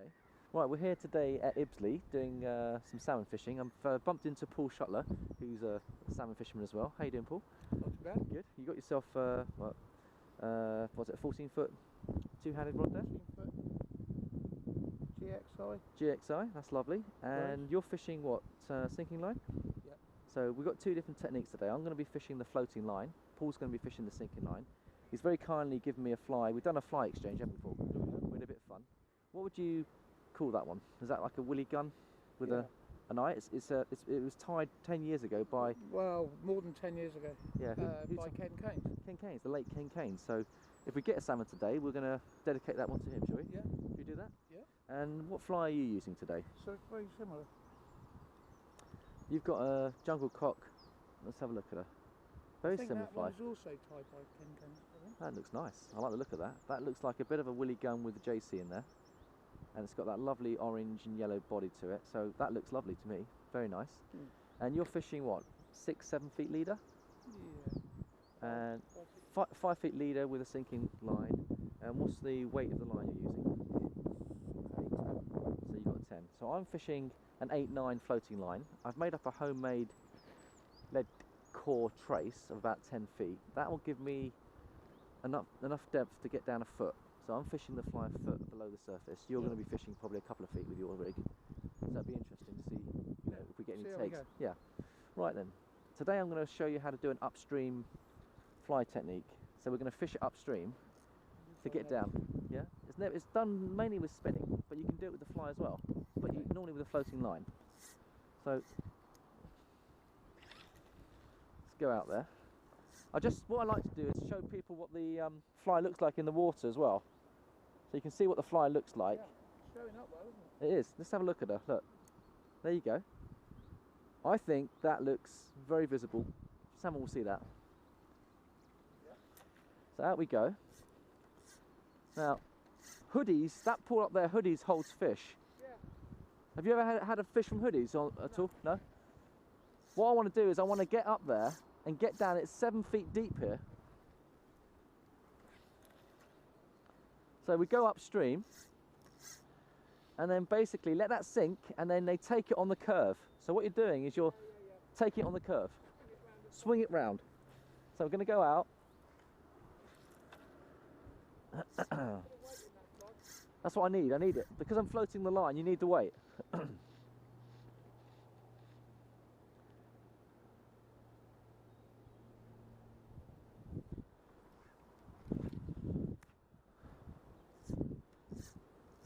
Okay. Right, we're here today at Ibsley doing some salmon fishing. I've bumped into Paul Shutler, who's a salmon fisherman as well. How you doing, Paul? Not too bad. Good. You got yourself, what's it, a 14-foot two-handed rod there? 14-foot GXI. GXI, that's lovely. And Right. you're fishing what, sinking line? Yep. So we've got two different techniques today. I'm going to be fishing the floating line. Paul's going to be fishing the sinking line. He's very kindly given me a fly. We've done a fly exchange, haven't we, Paul? We had a bit of fun. What would you call that one? Is that like a Willie Gunn with an eye? It was tied 10 years ago by... Well, more than 10 years ago. Yeah. By Ken Keynes. Ken Keynes, the late Ken Keynes. So if we get a salmon today, we're going to dedicate that one to him, shall we? Yeah. Should we do that? Yeah. And what fly are you using today? So it's very similar. You've got a jungle cock. Let's have a look at her. Very similar fly. That one is also tied by Ken Keynes, I think. That looks nice. I like the look of that. That looks like a bit of a Willie Gunn with the JC in there. And it's got that lovely orange and yellow body to it. So that looks lovely to me. Very nice. Mm. And you're fishing what? 6-7 feet leader? Yeah. And 5 feet leader with a sinking line. And what's the weight of the line you're using? So you've got a 10. So I'm fishing an 8-9 floating line. I've made up a homemade lead core trace of about 10 feet. That will give me enough depth to get down a foot. So I'm fishing the fly a foot below the surface. You're going to be fishing probably a couple of feet with your rig. So that'd be interesting to see, if we get any takes. Yeah. Right then. Today I'm going to show you how to do an upstream fly technique. So we're going to fish it upstream to get down. Yeah. It's done mainly with spinning, but you can do it with the fly as well. But normally with a floating line. So let's go out there. What I like to do is show people what the fly looks like in the water as well. So you can see what the fly looks like. Yeah, it's showing up well, isn't it? It is. Let's have a look at her. Look. There you go. I think that looks very visible. Salmon will see that. Yeah. So out we go. Now, hoodies, that pool up there, hoodies holds fish. Yeah. Have you ever had a fish from hoodies at all? No? What I want to do is I want to get up there and get down. It's 7 feet deep here. So we go upstream and then basically let that sink, and then they take it on the curve. So what you're doing is you're taking it on the curve. Swing it round. So we're going to go out. That's what I need it. Because I'm floating the line, you need the weight.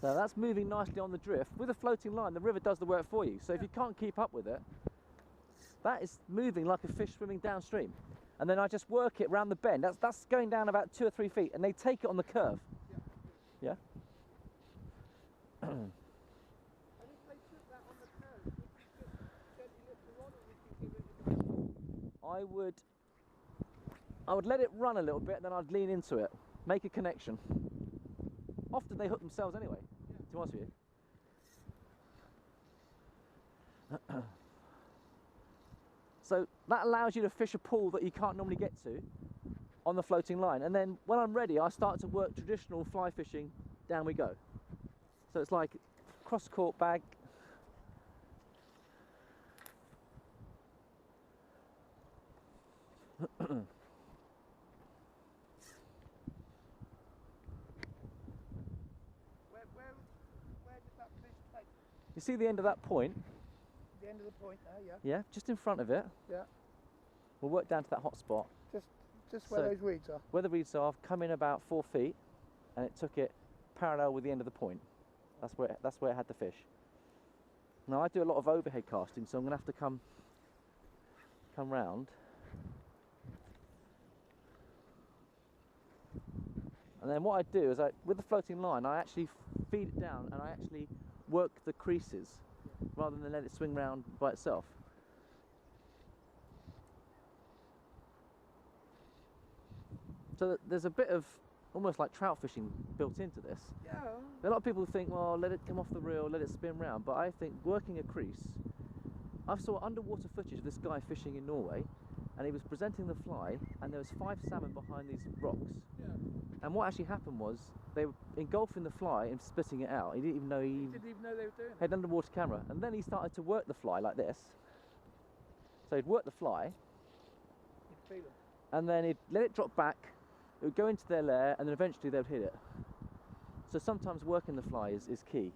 So that's moving nicely on the drift. With a floating line, the river does the work for you. So if you can't keep up with it, that is moving like a fish swimming downstream. And then I just work it round the bend. That's going down about 2 or 3 feet, and they take it on the curve. Yeah? And if they took that on the curve, would you just gently lift the rod, or would you give it a... I would let it run a little bit, then I'd lean into it. Make a connection. Often they hook themselves anyway, to be honest with you. So that allows you to fish a pool that you can't normally get to on the floating line. And then when I'm ready, I start to work traditional fly fishing. Down we go. So it's like cross cork bag. Where did that fish take? You see the end of that point? The end of the point there, yeah. Yeah, just in front of it. Yeah. We'll work down to that hot spot. Just where those reeds are. Where the reeds are, I've come in about 4 feet, and it took it parallel with the end of the point. That's where it had the fish. Now I do a lot of overhead casting, so I'm gonna have to come round. And then what I do is with the floating line, I actually feed it down and I actually work the creases rather than let it swing round by itself. So there's a bit of almost like trout fishing built into this. Yeah. A lot of people think, well, let it come off the reel, let it spin round, but I think working a crease. I saw underwater footage of this guy fishing in Norway, and he was presenting the fly, and there was 5 salmon behind these rocks. Yeah. And what actually happened was they were engulfing the fly and spitting it out. He didn't even know He didn't even know they were doing it. had an underwater camera. And then he started to work the fly like this. So he'd work the fly, You'd feel them. and then he'd let it drop back. It would go into their lair, and then eventually they would hit it. So sometimes working the fly is key.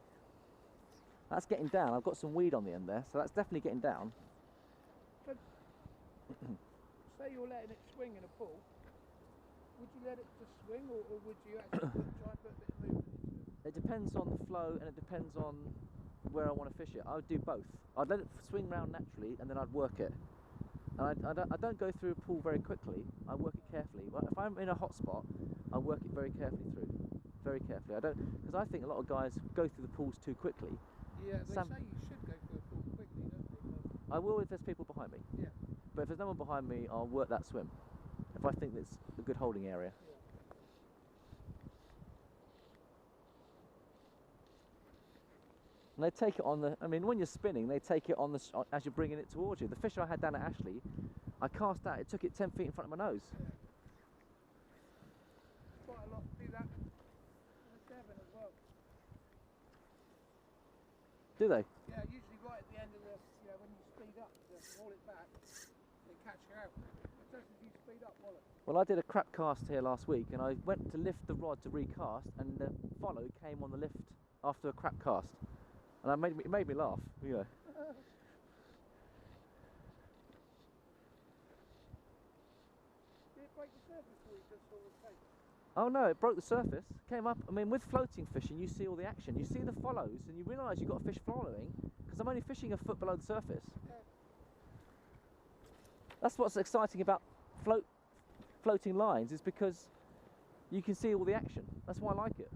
That's getting down. I've got some weed on the end there, so that's definitely getting down. But say you're letting it swing in a pool, would you let it just swing, or would you actually try and put a bit of movement into it? It depends on the flow, and it depends on where I want to fish it. I would do both. I'd let it swing round naturally, and then I'd work it. And I don't go through a pool very quickly. I work it carefully. But if I'm in a hot spot, I work it very carefully through. Very carefully. I don't, because I think a lot of guys go through the pools too quickly. Yeah, they say you should go through a pool quickly, don't they? I will if there's people behind me. Yeah. But if there's no one behind me, I'll work that swim. If I think it's a good holding area. Yeah. And they take it on the, I mean, when you're spinning, they take it on the, as you're bringing it towards you. The fish I had down at Ashley, I cast out, it took it 10 feet in front of my nose. Yeah. Quite a lot do that in the Devon as well. Do they? Yeah, usually right at the end of the, when you speed up to haul it back, they catch you out. But just as you speed up, wallet. Well, I did a crap cast here last week, and I went to lift the rod to recast, and the follow came on the lift after a crap cast. And it made me laugh, you know. Did it break the surface or you just saw the tape? Oh no, it broke the surface, came up. I mean, with floating fishing, you see all the action. You see the follows, and you realise you've got a fish following, because I'm only fishing a foot below the surface. Yeah. That's what's exciting about floating lines, is because you can see all the action. That's why I like it.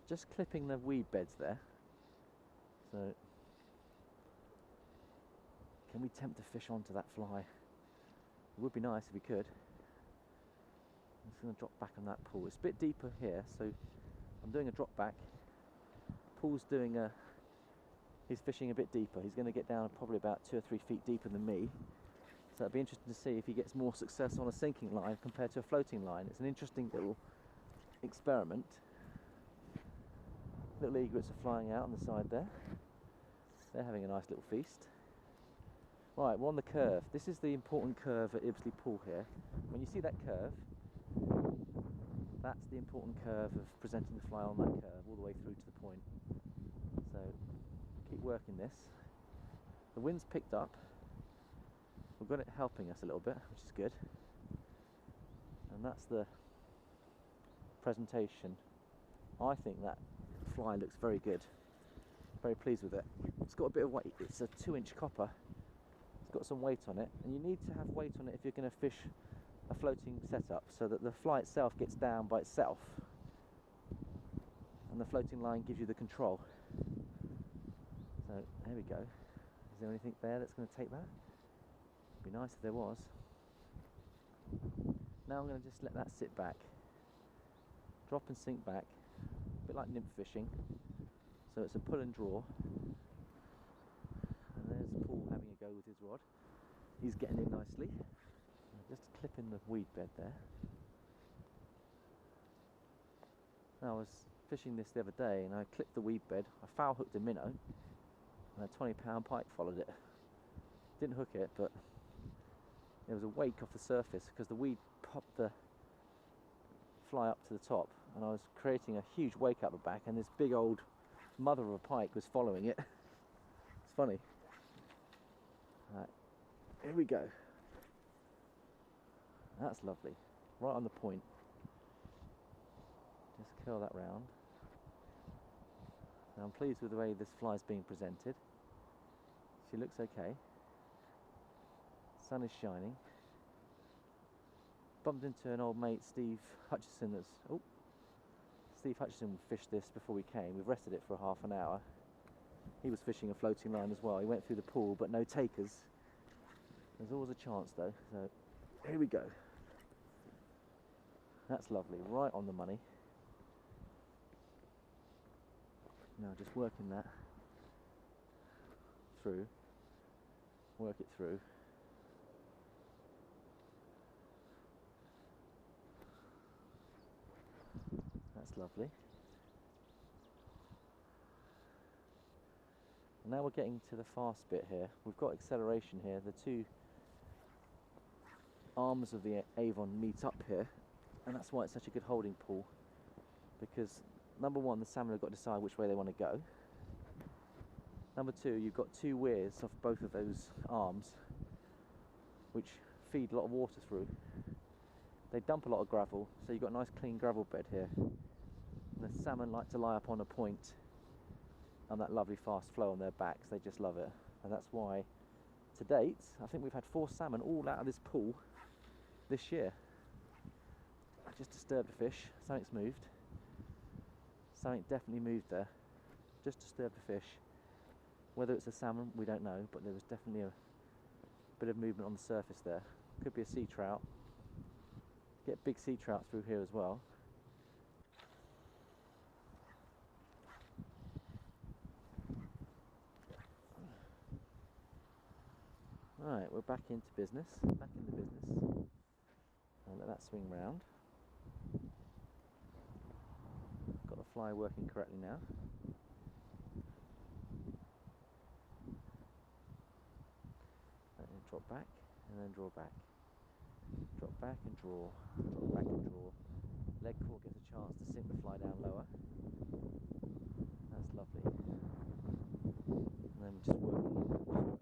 Just clipping the weed beds there. So, can we tempt a fish onto that fly? It would be nice if we could. I'm just going to drop back on that pool. It's a bit deeper here, so I'm doing a drop back. Paul's doing a, he's fishing a bit deeper. He's going to get down probably about 2 or 3 feet deeper than me. So it'd be interesting to see if he gets more success on a sinking line compared to a floating line. It's an interesting little experiment. Little egrets are flying out on the side there. They're having a nice little feast. Right, we're on the curve. This is the important curve at Ibsley Pool here. When you see that curve, that's the important curve of presenting the fly on that curve all the way through to the point. So keep working this. The wind's picked up. We've got it helping us a little bit, which is good. And that's the presentation. I think that fly looks very good. Very pleased with it. It's got a bit of weight. It's a 2-inch copper. It's got some weight on it, and you need to have weight on it if you're going to fish a floating setup, so that the fly itself gets down by itself, and the floating line gives you the control. So there we go. Is there anything there that's going to take that? It'd be nice if there was. Now I'm going to just let that sit back. Drop and sink back. A bit like nymph fishing. So it's a pull and draw. And there's Paul having a go with his rod. He's getting in nicely. Just clipping the weed bed there. Now, I was fishing this the other day, and I clipped the weed bed. I foul hooked a minnow, and a 20-pound pike followed it. Didn't hook it, but there was a wake off the surface because the weed popped the fly up to the top, and I was creating a huge wake up the back, and this big old mother of a pike was following it. It's funny. Right, here we go. That's lovely. Right on the point. Just curl that round. Now I'm pleased with the way this fly is being presented. She looks okay. Sun is shining. Bumped into an old mate, Steve Hutchison. Steve Hutchison fished this before we came. We've rested it for half an hour. He was fishing a floating line as well. He went through the pool, but no takers. There's always a chance though. So here we go. That's lovely, right on the money. Now just working that through, work it through. That's lovely. And now we're getting to the fast bit here. We've got acceleration here. The two arms of the Avon meet up here, and that's why it's such a good holding pull, because number one, the salmon have got to decide which way they want to go. Number two, you've got two weirs off both of those arms which feed a lot of water through. They dump a lot of gravel, so you've got a nice clean gravel bed here. And the salmon like to lie up on a point and that lovely fast flow on their backs. They just love it, and that's why to date I think we've had 4 salmon all out of this pool this year. I just disturbed the fish. Something's moved. Something definitely moved there. Just disturbed the fish. Whether it's a salmon, we don't know, but there was definitely a bit of movement on the surface there. Could be a sea trout. Get big sea trout through here as well. Right, we're back into business. Back in the business. I'll let that swing round. Got the fly working correctly now. And then drop back, and then draw back. Drop back and draw. Drop back and draw. Leg core gets a chance to sink the fly down lower. That's lovely. And then we're just working it.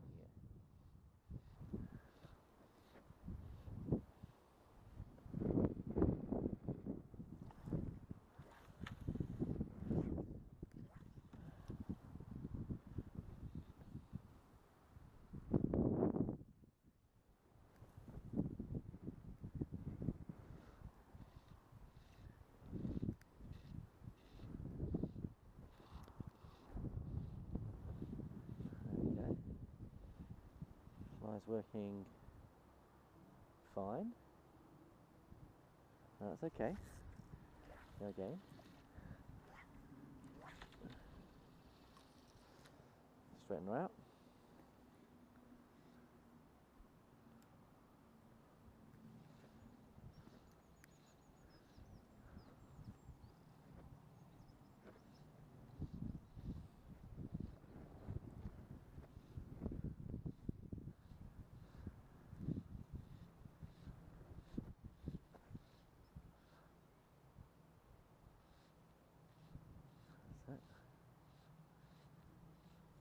Fly's working fine. That's okay. Go again. Straighten her out.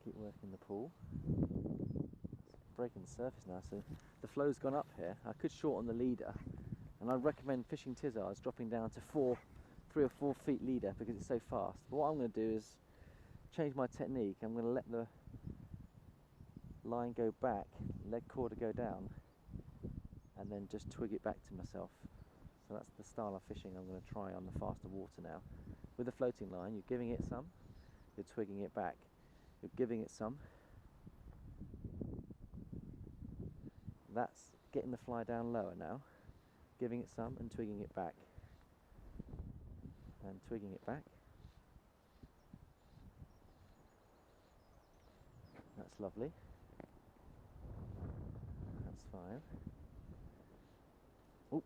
Keep working the pool. It's breaking the surface now, so the flow's gone up here. I could shorten the leader, and I'd recommend fishing Tizards dropping down to 3 or 4 feet leader because it's so fast. But what I'm going to do is change my technique. I'm going to let the line go back, leg core to go down, and then just twig it back to myself. So that's the style of fishing I'm going to try on the faster water now. With the floating line, you're giving it some, you're twigging it back. You're giving it some. That's getting the fly down lower now. Giving it some and twigging it back. And twigging it back. That's lovely. That's fine. Oh,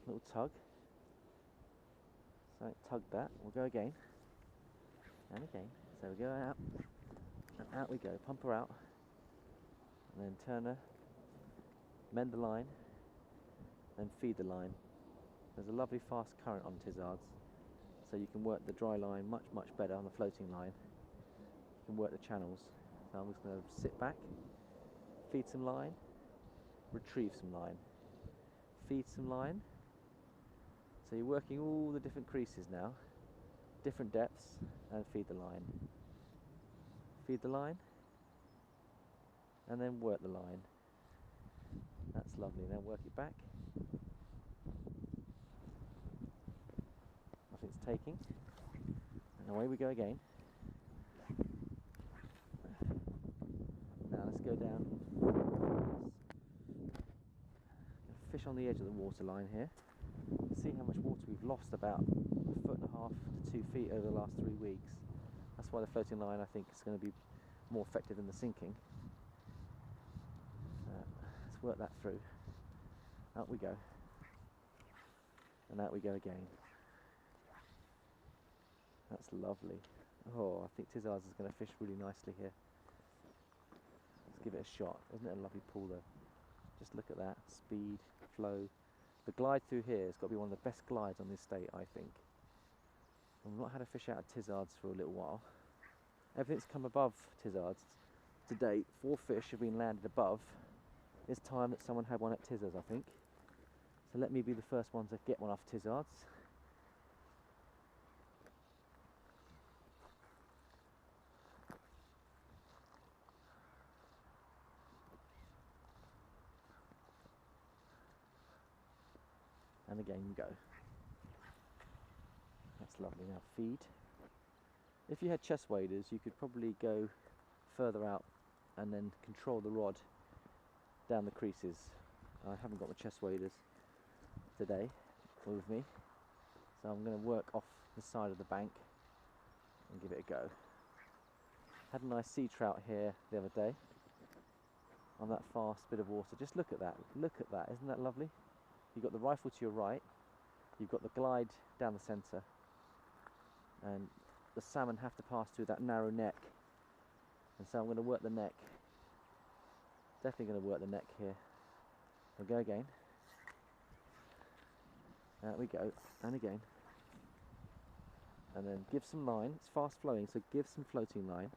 little tug. So tug that. We'll go again. And again. So we go out. And out we go, pump her out, and then turn her, mend the line, then feed the line. There's a lovely fast current on Tizards, so you can work the dry line much better on the floating line. You can work the channels. So I'm just going to sit back, feed some line, retrieve some line, feed some line. So you're working all the different creases now, different depths, and feed the line. Feed the line, and then work the line. That's lovely. Then work it back. Nothing's taking. And away we go again. Now let's go down. Fish on the edge of the water line here. See how much water we've lost, about 1.5 to 2 feet over the last 3 weeks. That's why the floating line, I think, is going to be more effective than the sinking. Let's work that through. Out we go. And out we go again. That's lovely. Oh, I think Tizards is going to fish really nicely here. Let's give it a shot. Isn't it a lovely pool though? Just look at that. Speed, flow. The glide through here has got to be one of the best glides on the estate, I think. I've not had a fish out of Tizards for a little while. Everything's come above Tizards to date. 4 fish have been landed above. It's time that someone had one at Tizards, I think. So let me be the first one to get one off Tizards. And again you go. That's lovely. Now feed. If you had chest waders, you could probably go further out and then control the rod down the creases. I haven't got my chest waders today with me, so I'm going to work off the side of the bank and give it a go. Had a nice sea trout here the other day on that fast bit of water. Just look at that, isn't that lovely? You've got the rifle to your right, you've got the glide down the centre, and the salmon have to pass through that narrow neck, and so I'm going to work the neck. Definitely going to work the neck here. We'll go again. Out we go, and again. And then give some line. It's fast flowing, so give some floating line.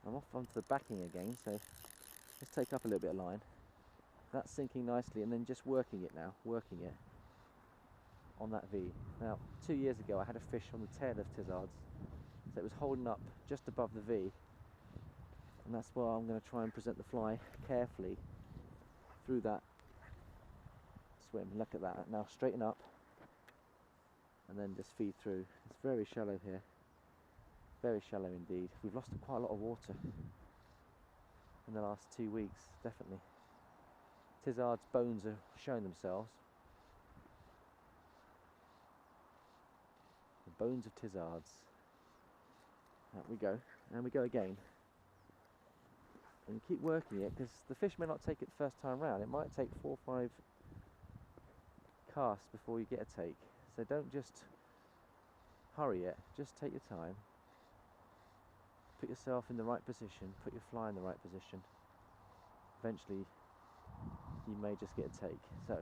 I'm off onto the backing again, so let's take up a little bit of line. That's sinking nicely, and then just working it now, working it on that V. Now, 2 years ago I had a fish on the tail of Tizards, so it was holding up just above the V, and that's why I'm going to try and present the fly carefully through that swim. Look at that. Now straighten up, and then just feed through. It's very shallow here, very shallow indeed. We've lost quite a lot of water in the last 2 weeks, definitely. Tizards' bones are showing themselves. The bones of Tizards. Out we go, and we go again. And keep working it, because the fish may not take it the first time round. It might take 4 or 5 casts before you get a take. So don't just hurry it, just take your time. Put yourself in the right position, put your fly in the right position. Eventually you may just get a take. So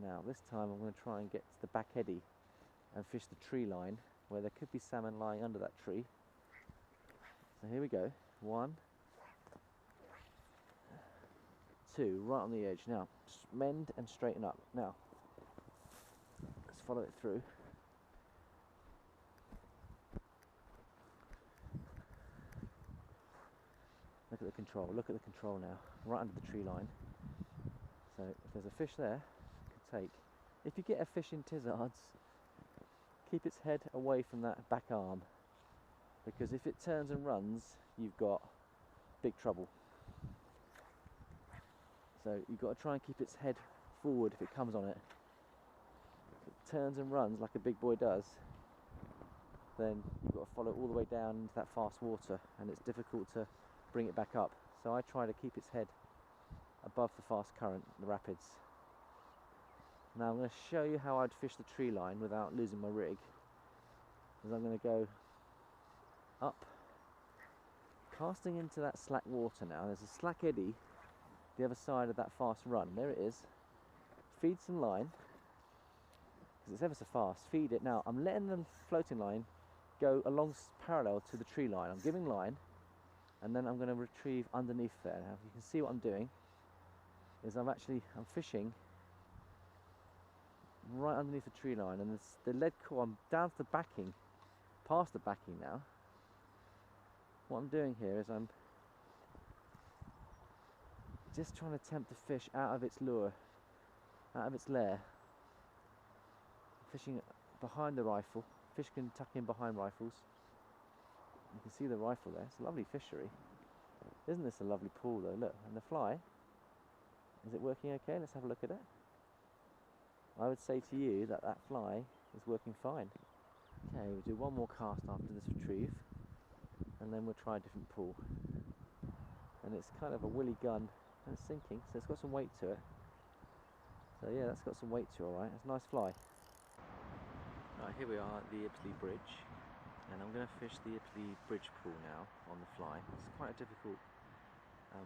now this time I'm going to try and get to the back eddy and fish the tree line where there could be salmon lying under that tree. So here we go. 1, 2, right on the edge. Now just mend and straighten up. Now let's follow it through. Look at the control, look at the control now, right under the tree line. So if there's a fish there, you can take. If you get a fish in Tizards, keep its head away from that back arm, because if it turns and runs, you've got big trouble. So you've got to try and keep its head forward if it comes on it. If it turns and runs like a big boy does, then you've got to follow all the way down into that fast water, and it's difficult to bring it back up. So I try to keep its head above the fast current, the rapids. Now I'm going to show you how I'd fish the tree line without losing my rig. Because I'm going to go up, casting into that slack water now. There's a slack eddy the other side of that fast run. There it is. Feed some line, because it's ever so fast. Feed it. Now I'm letting the floating line go along parallel to the tree line. I'm giving line, and then I'm going to retrieve underneath there. Now you can see what I'm doing is I'm fishing right underneath the tree line, and the lead core, I'm down to the backing, past the backing now. What I'm doing here is I'm just trying to tempt the fish out of its lure, out of its lair. Fishing behind the rifle. Fish can tuck in behind rifles. You can see the rifle there. It's a lovely fishery. Isn't this a lovely pool though? Look, and the fly. Is it working okay? Let's have a look at it. I would say to you that that fly is working fine. Okay, we'll do one more cast after this retrieve, and then we'll try a different pull. And it's kind of a Willie Gunn, and it's sinking, so it's got some weight to it. So yeah, that's got some weight to it, alright. It's a nice fly. Right, here we are at the Ibsley Bridge, and I'm going to fish the Ibsley Bridge pool now on the fly. It's quite a difficult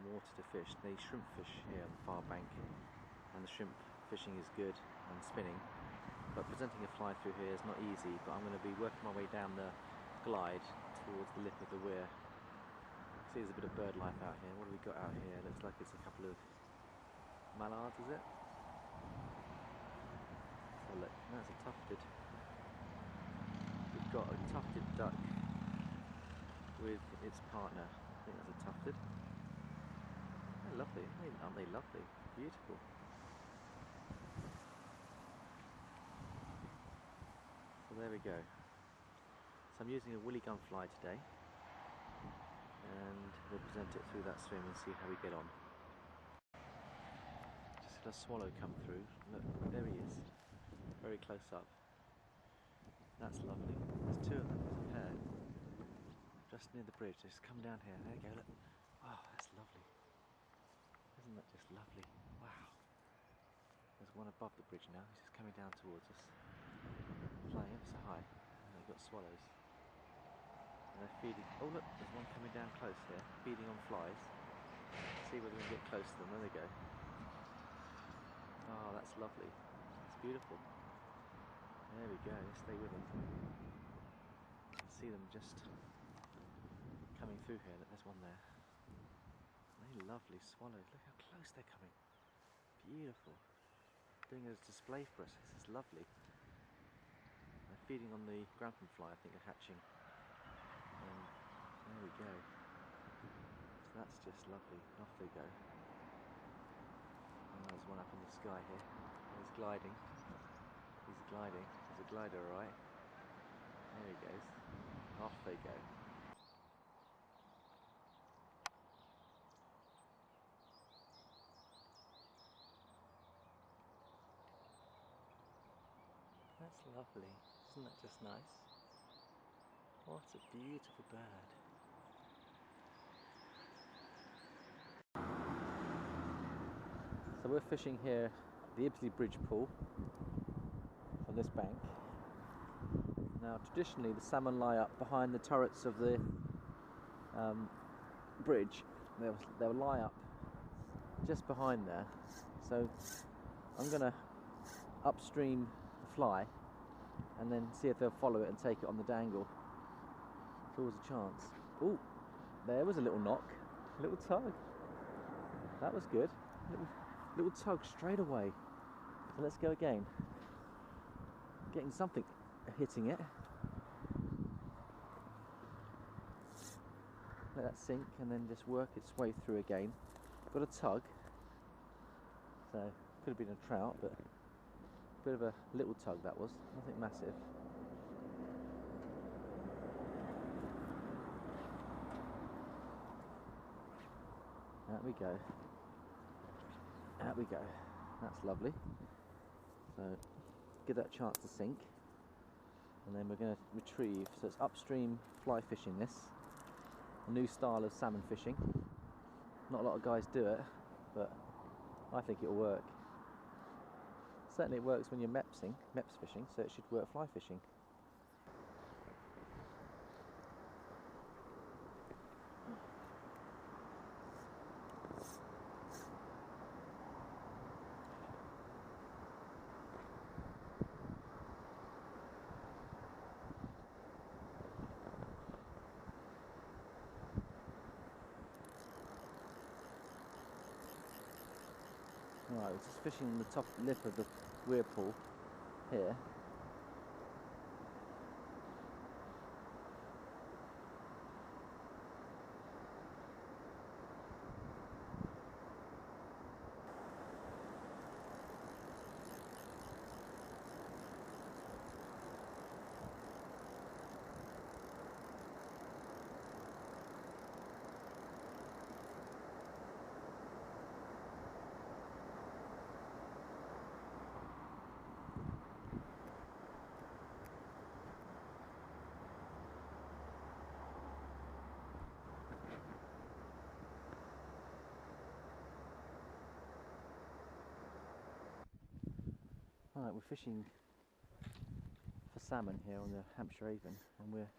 water to fish. They shrimp fish here on the far bank, and the shrimp fishing is good and spinning. But presenting a fly through here is not easy, but I'm going to be working my way down the glide towards the lip of the weir. See, there's a bit of bird life out here. What have we got out here? Looks like it's a couple of mallards, is it? Oh look, that's a tufted. We've got a tufted duck with its partner. I think that's a tufted. They're lovely, aren't they lovely? Beautiful. So there we go. So I'm using a Willie Gunn fly today, and we'll present it through that swim and see how we get on. Just had a swallow come through. Look, there he is. Very close up. That's lovely. There's two of them, there's a pair. Just near the bridge. They just come down here. There you go, look. Oh, that's lovely. Isn't that just lovely? Wow. There's one above the bridge now. He's just coming down towards us. Flying ever so high. And they've got swallows. And they're feeding. Oh look, there's one coming down close here, feeding on flies. See whether we can get close to them. There they go. Oh, that's lovely. It's beautiful. There we go. Let's stay with them. You can see them just coming through here. Look, there's one there. They're lovely swallows. Look how close they're coming. Beautiful. Doing a display for us. This is lovely. They're feeding on the grampham fly. I think they're hatching. And there we go. So that's just lovely. Off they go. And there's one up in the sky here. He's gliding. He's gliding. He's a glider, alright. There he goes. Off they go. That's lovely. Isn't that just nice? What a beautiful bird. So we're fishing here the Ibsley Bridge pool on this bank. Now traditionally the salmon lie up behind the turrets of the bridge. They'll lie up just behind there. So I'm going to upstream the fly and then see if they'll follow it and take it on the dangle. There's always a chance. Oh, there was a little knock, a little tug. That was good. Little tug straight away. So let's go again. Getting something hitting it. Let that sink and then just work its way through again. Got a tug. So could have been a trout, but a bit of a little tug that was. Nothing massive. Out we go. Out we go. That's lovely. So give that chance to sink, and then we're going to retrieve. So it's upstream fly fishing, this a new style of salmon fishing. Not a lot of guys do it, but I think it'll work. Certainly it works when you're meps fishing, so it should work fly fishing. Right, we're just fishing the top lip of the weir pool here. Right, we're fishing for salmon here on the Hampshire Avon, and we're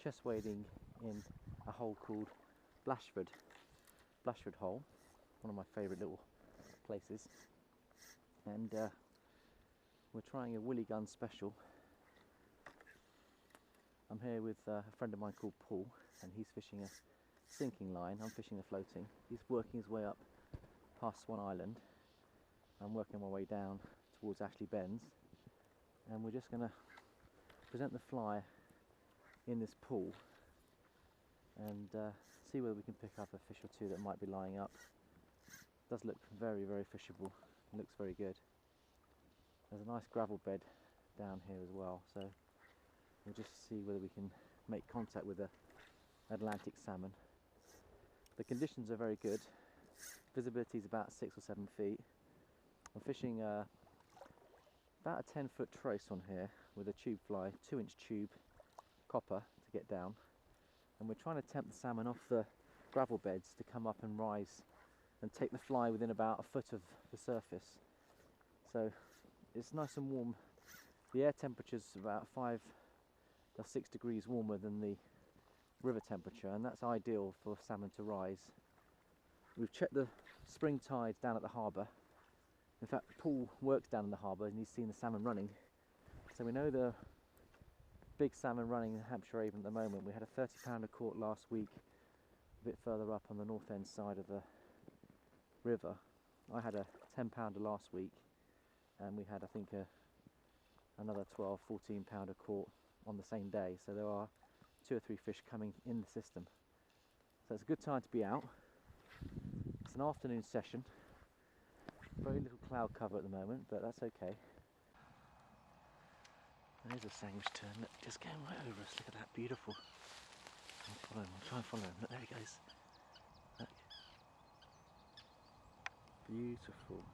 chest wading in a hole called Blashford hole, one of my favourite little places, and we're trying a Willie Gunn special. I'm here with a friend of mine called Paul, and he's fishing a sinking line. I'm fishing a floating. He's working his way up past Swan Island. I'm working my way down towards Ashley Bends, and we're just going to present the fly in this pool and see whether we can pick up a fish or two that might be lying up. It does look very, very fishable. It looks very good. There's a nice gravel bed down here as well, so we'll just see whether we can make contact with the Atlantic salmon. The conditions are very good. Visibility is about 6 or 7 feet. I'm fishing about a 10-foot trace on here with a tube fly, 2-inch tube copper to get down, and we're trying to tempt the salmon off the gravel beds to come up and rise and take the fly within about a foot of the surface. So it's nice and warm. The air temperature's about 5 or 6 degrees warmer than the river temperature, and that's ideal for salmon to rise. We've checked the spring tides down at the harbour. In fact, Paul works down in the harbour and he's seen the salmon running, so we know the big salmon running in Hampshire Avon at the moment. We had a 30-pounder caught last week a bit further up on the north end side of the river. I had a 10-pounder last week, and we had, I think, another 12, 14-pounder caught on the same day, so there are 2 or 3 fish coming in the system. So it's a good time to be out. It's an afternoon session. Very little cloud cover at the moment, but that's okay. There's a sandwich tern, look, just going right over us. Look at that, beautiful. I'll follow him, I'll try and follow him. Look, there he goes. Look. Beautiful.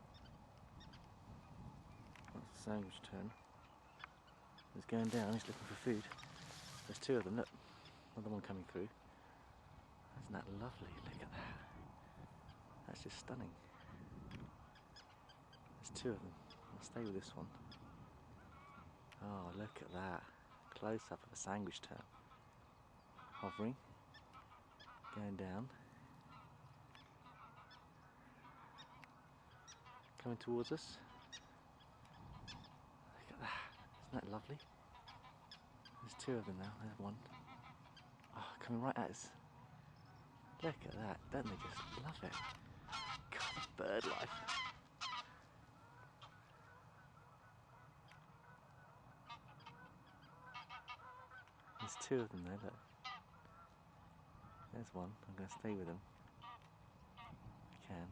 That's a sandwich tern. He's going down, he's looking for food. There's 2 of them, look. Another one coming through. Isn't that lovely? Look at that. That's just stunning. There's 2 of them. I'll stay with this one. Oh, look at that. Close up of a sandwich tern. Hovering. Going down. Coming towards us. Look at that. Isn't that lovely? There's 2 of them now. There's one. Oh, coming right at us. Look at that. Don't they just love it? God, bird life. There's 2 of them there, look. There's one. I'm going to stay with them. I can.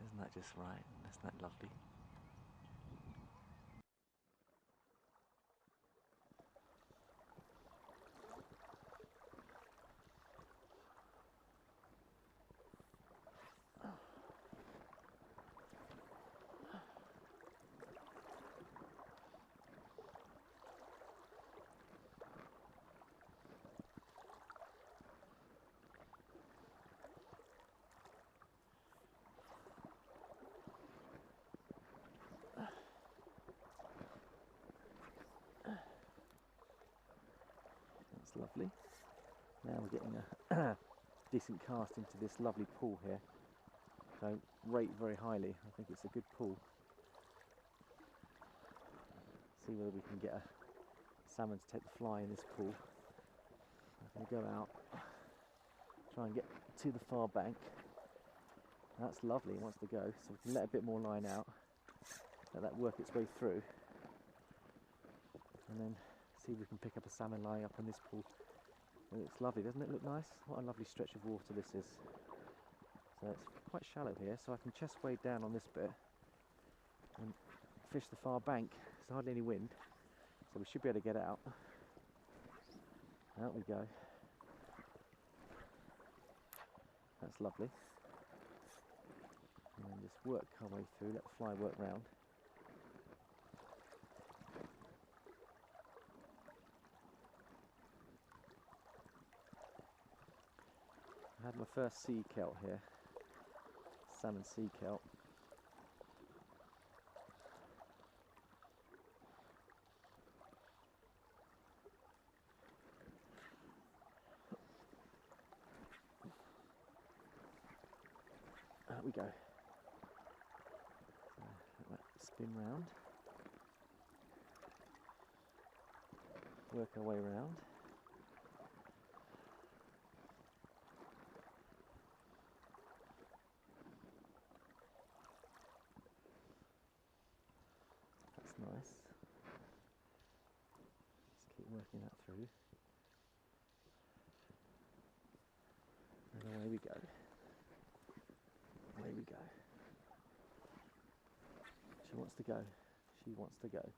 Isn't that just right? Isn't that lovely? That's lovely. Now we're getting a decent cast into this lovely pool here. So rate very highly. I think it's a good pool. See whether we can get a salmon to take the fly in this pool. I'm going to go out, try and get to the far bank. That's lovely, it wants to go, so we can let a bit more line out, let that work its way through, and then see if we can pick up a salmon lying up in this pool. It looks lovely, doesn't it look nice? What a lovely stretch of water this is. So it's quite shallow here, so I can chest wade down on this bit and fish the far bank. There's hardly any wind, so we should be able to get out. Out we go. That's lovely. And then just work our way through, let the fly work round. I had my first sea kelp here, salmon sea kelp. There we go. So let that spin round. Work our way around. That's nice. Just keep working that through. And away we go. Away we go. She wants to go. She wants to go.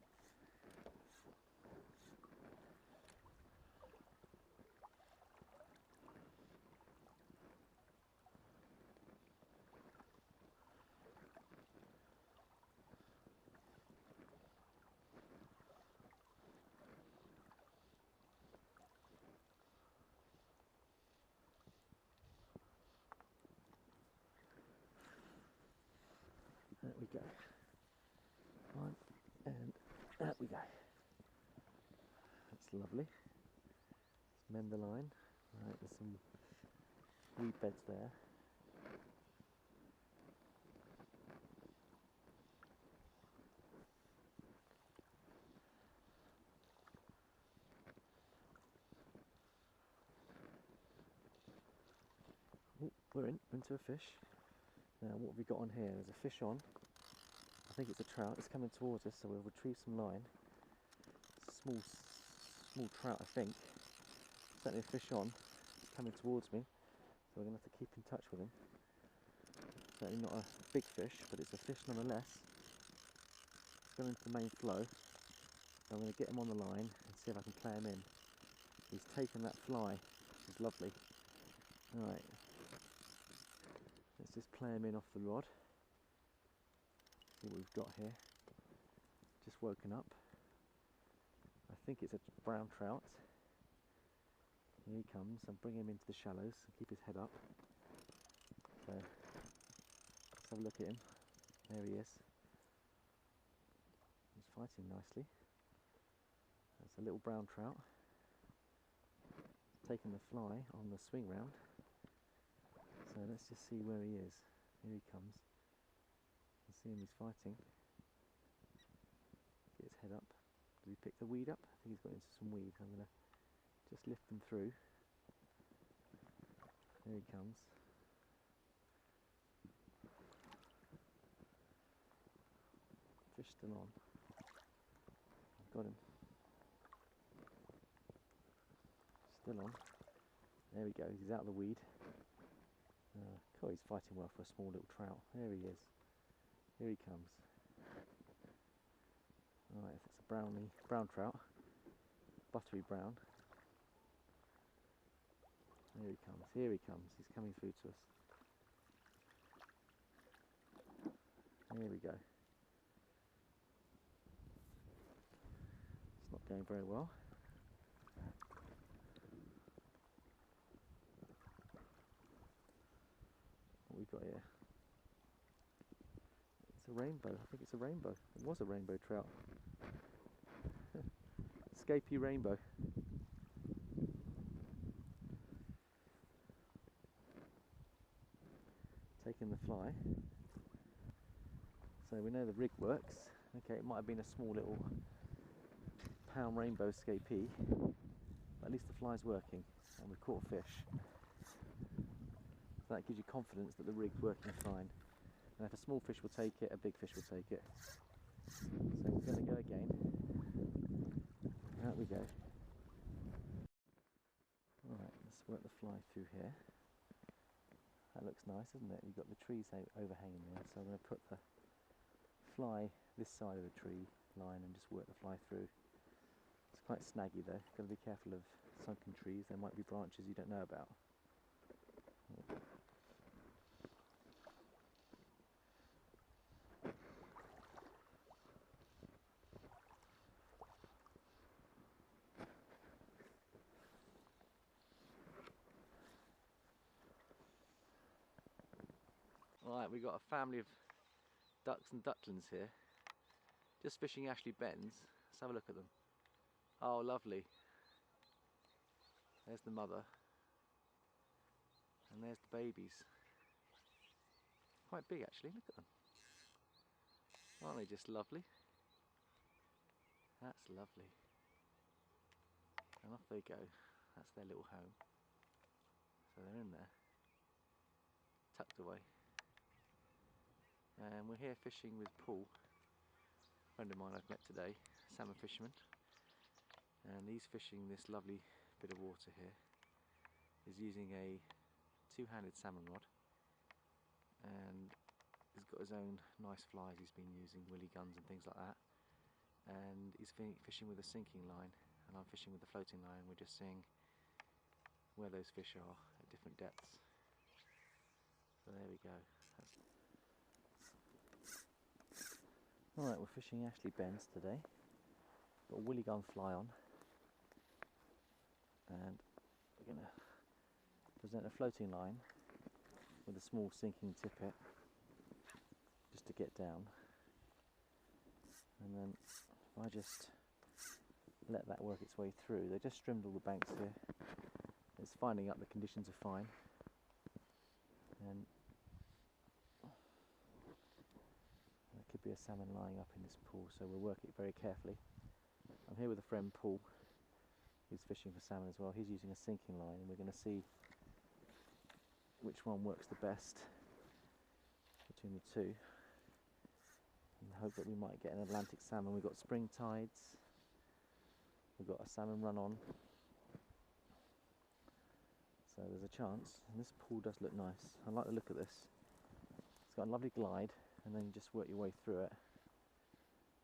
There we go. One, and out we go. That's lovely. Let's mend the line. Right, there's some weed beds there. Ooh, we're into a fish. Now what have we got on here? There's a fish on. I think it's a trout. It's coming towards us, so we'll retrieve some line. Small trout, I think. Certainly a fish on. It's coming towards me, so we're going to have to keep in touch with him. Certainly not a big fish, but it's a fish nonetheless. It's going into the main flow. So I'm going to get him on the line and see if I can play him in. He's taken that fly, which is lovely. Alright. Let's just play him in off the rod. See what we've got here. Just woken up. I think it's a brown trout. Here he comes. I'm bringing him into the shallows and keep his head up. So let's have a look at him. There he is. He's fighting nicely. That's a little brown trout. Taking the fly on the swing round. So let's just see where he is. Here he comes. You can see him, he's fighting. Get his head up. Did he pick the weed up? I think he's got into some weed. I'm going to just lift him through. There he comes. Fish still on. I've got him. Still on. There we go, he's out of the weed. God, he's fighting well for a small little trout. There he is. Here he comes. Alright, if it's a brown trout, buttery brown. There he comes, here he comes. He's coming through to us. Here we go. It's not going very well. What we got here? It's a rainbow. I think it's a rainbow. It was a rainbow trout. Escapee rainbow. Taking the fly. So we know the rig works. Okay, it might have been a small little pound rainbow escapee, but at least the fly's working and we've caught a fish. So that gives you confidence that the rig's working fine. And if a small fish will take it, a big fish will take it. So we're going to go again. Out we go. Alright, let's work the fly through here. That looks nice, doesn't it? You've got the trees overhanging there, so I'm going to put the fly this side of the tree line and just work the fly through. It's quite snaggy though, got to be careful of sunken trees, there might be branches you don't know about. Right, we've got a family of ducks and ducklings here, just fishing Ashley Bends. Let's have a look at them. Oh, lovely. There's the mother, and there's the babies. quite big actually, look at them. Aren't they just lovely? That's lovely. And off they go. That's their little home. So they're in there, tucked away. And we're here fishing with Paul, a friend of mine I've met today, salmon fisherman. And he's fishing this lovely bit of water here. He's using a two-handed salmon rod. And he's got his own nice flies he's been using, Willie Guns and things like that. And he's fishing with a sinking line, and I'm fishing with a floating line. We're just seeing where those fish are at different depths. So there we go. Alright, we're fishing Ashley Bends today. Got a Willie Gun fly on, and we're going to present a floating line with a small sinking tippet just to get down. And then if I just let that work its way through, they just trimmed all the banks here. It's finding out the conditions are fine, and there could be a salmon lying up in this pool, so we'll work it very carefully. I'm here with a friend Paul, who's fishing for salmon as well. He's using a sinking line, and we're going to see which one works the best between the two, and hope that we might get an Atlantic salmon. We've got spring tides, we've got a salmon run on, so there's a chance. And this pool does look nice. I like the look of this. It's got a lovely glide, and then you just work your way through it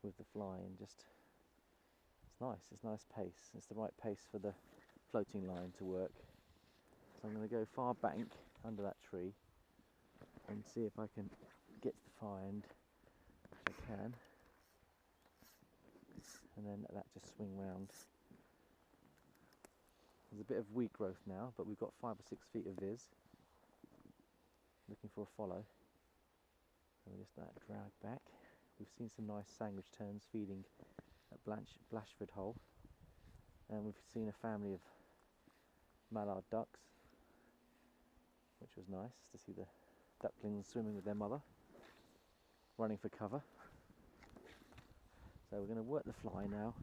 with the fly, and just, it's nice. It's nice pace. It's the right pace for the floating line to work. So I'm going to go far bank under that tree and see if I can get to the far end, which I can, and then let that just swing round. There's a bit of weed growth now, but we've got 5 or 6 feet of viz. Looking for a follow. So we just let that drag back. We've seen some nice sandwich terns feeding at Blashford hole, and we've seen a family of mallard ducks, which was nice to see the ducklings swimming with their mother, running for cover. So we're going to work the fly now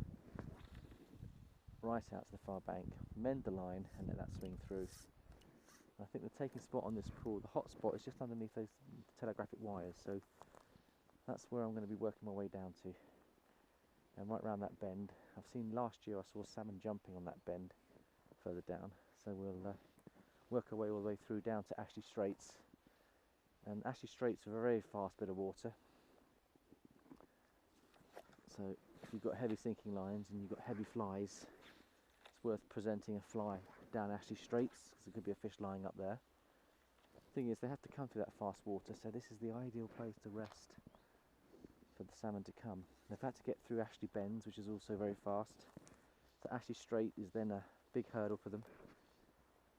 right out to the far bank, mend the line, and let that swing through. I think the taking spot on this pool, the hot spot, is just underneath those telegraphic wires, so that's where I'm going to be working my way down to, and right round that bend. I've seen last year, I saw salmon jumping on that bend further down, so we'll work our way all the way through down to Ashley Straits. And Ashley Straits are a very fast bit of water, so if you've got heavy sinking lines and you've got heavy flies, it's worth presenting a fly down Ashley Straits, because there could be a fish lying up there. The thing is, they have to come through that fast water, so this is the ideal place to rest for the salmon to come. They've had to get through Ashley Bends, which is also very fast, so Ashley Strait is then a big hurdle for them.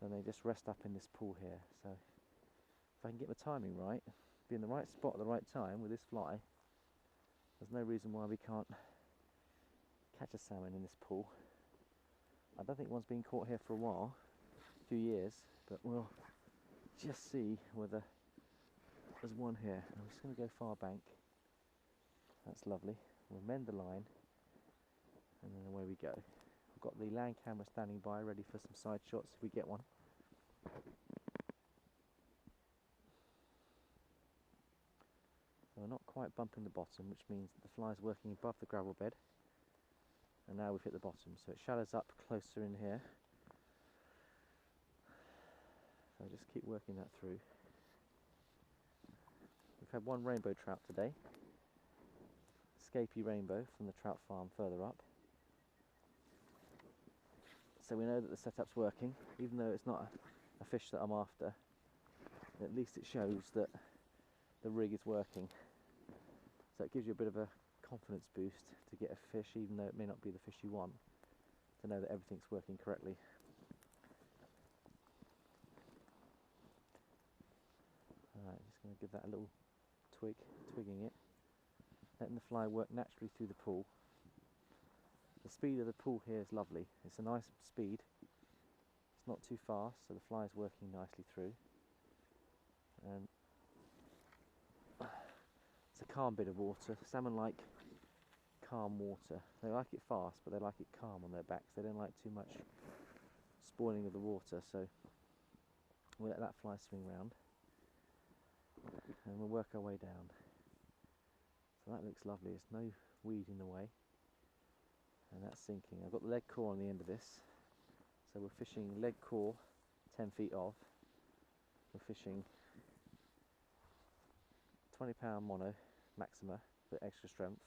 Then they just rest up in this pool here. So if I can get the timing right, be in the right spot at the right time with this fly, there's no reason why we can't catch a salmon in this pool. I don't think one's been caught here for a while, a few years, but we'll just see whether there's one here. I'm just going to go far bank. That's lovely. We'll mend the line, and then away we go. I've got the land camera standing by, ready for some side shots if we get one. So we're not quite bumping the bottom, which means the fly's working above the gravel bed. And now we've hit the bottom, so it shallows up closer in here. So just keep working that through. We've had one rainbow trout today. Scapy rainbow from the trout farm further up. So we know that the setup's working, even though it's not a fish that I'm after. At least it shows that the rig is working. So it gives you a bit of a confidence boost to get a fish, even though it may not be the fish you want, to know that everything's working correctly. Alright, just going to give that a little twigging it, letting the fly work naturally through the pool. The speed of the pool here is lovely. It's a nice speed. It's not too fast, so the fly is working nicely through. And calm bit of water. Salmon like calm water. They like it fast, but they like it calm on their backs. They don't like too much spoiling of the water, so we'll let that fly swing round and we'll work our way down. So that looks lovely. There's no weed in the way, and that's sinking. I've got the leg core on the end of this, so we're fishing leg core 10 feet off. We're fishing 20-pound mono maxima for extra strength,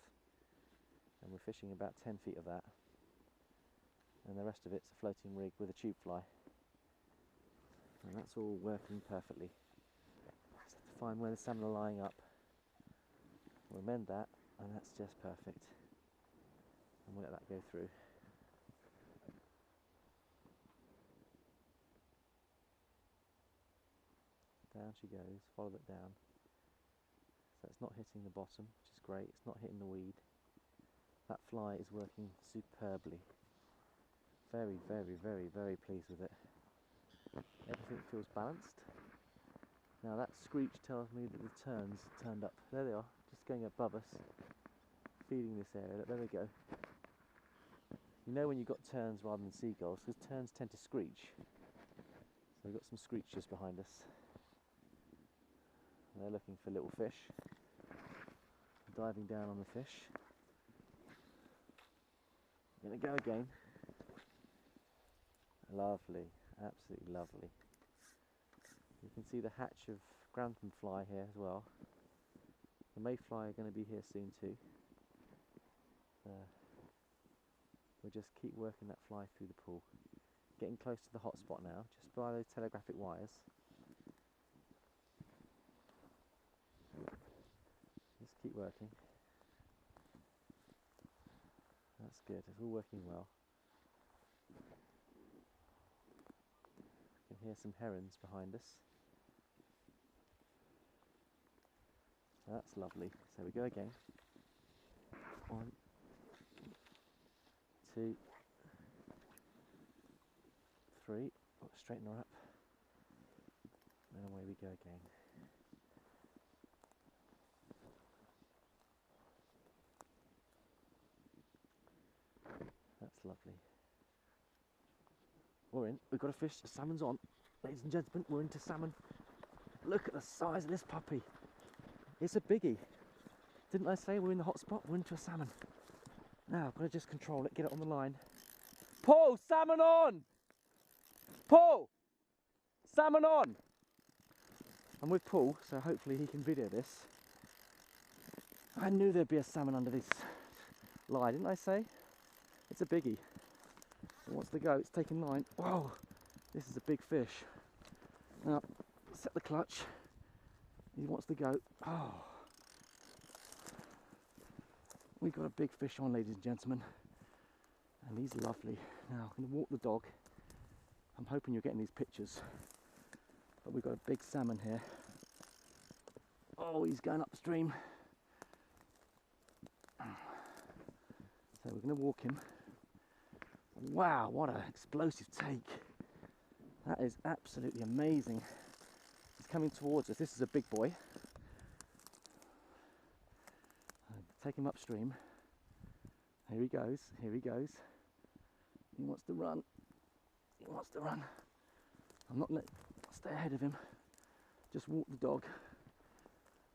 and we're fishing about 10 feet of that, and the rest of it's a floating rig with a tube fly, and that's all working perfectly. Just have to find where the salmon are lying up. We'll mend that, and that's just perfect, and we'll let that go through. Down she goes, follow it down. So it's not hitting the bottom, which is great. It's not hitting the weed. That fly is working superbly. Very, very, very, very pleased with it. Everything feels balanced. Now that screech tells me that the terns turned up. There they are, just going above us, feeding this area. Look, there they go. You know when you've got terns rather than seagulls, because terns tend to screech. So we've got some screechers behind us. They're looking for little fish. Diving down on the fish. I'm going to go again. Lovely, absolutely lovely. You can see the hatch of grantham fly here as well. The mayfly are going to be here soon too. We'll just keep working that fly through the pool. Getting close to the hot spot now, just by those telegraphic wires. Just keep working. That's good, it's all working well. You can hear some herons behind us. That's lovely. So we go again. 1, 2, 3. Oh, straighten her up. And away we go again. That's lovely. We're in. We've got a fish. The salmon's on. Ladies and gentlemen, we're into salmon. Look at the size of this puppy. It's a biggie. Didn't I say we're in the hot spot? We're into a salmon. Now I've got to just control it, get it on the line. Paul, salmon on! Paul! Salmon on! I'm with Paul, so hopefully he can video this. I knew there'd be a salmon under this line, didn't I say? It's a biggie. It wants to go, it's taking line. Whoa! This is a big fish. Now, set the clutch. He wants to go. Oh! We've got a big fish on, ladies and gentlemen. And he's lovely. Now, I'm going to walk the dog. I'm hoping you're getting these pictures. But we've got a big salmon here. Oh, he's going upstream. So we're going to walk him. Wow, what an explosive take. That is absolutely amazing. He's coming towards us. This is a big boy. Take him upstream. Here he goes, here he goes. He wants to run. He wants to run. I'm not letting, stay ahead of him. Just walk the dog.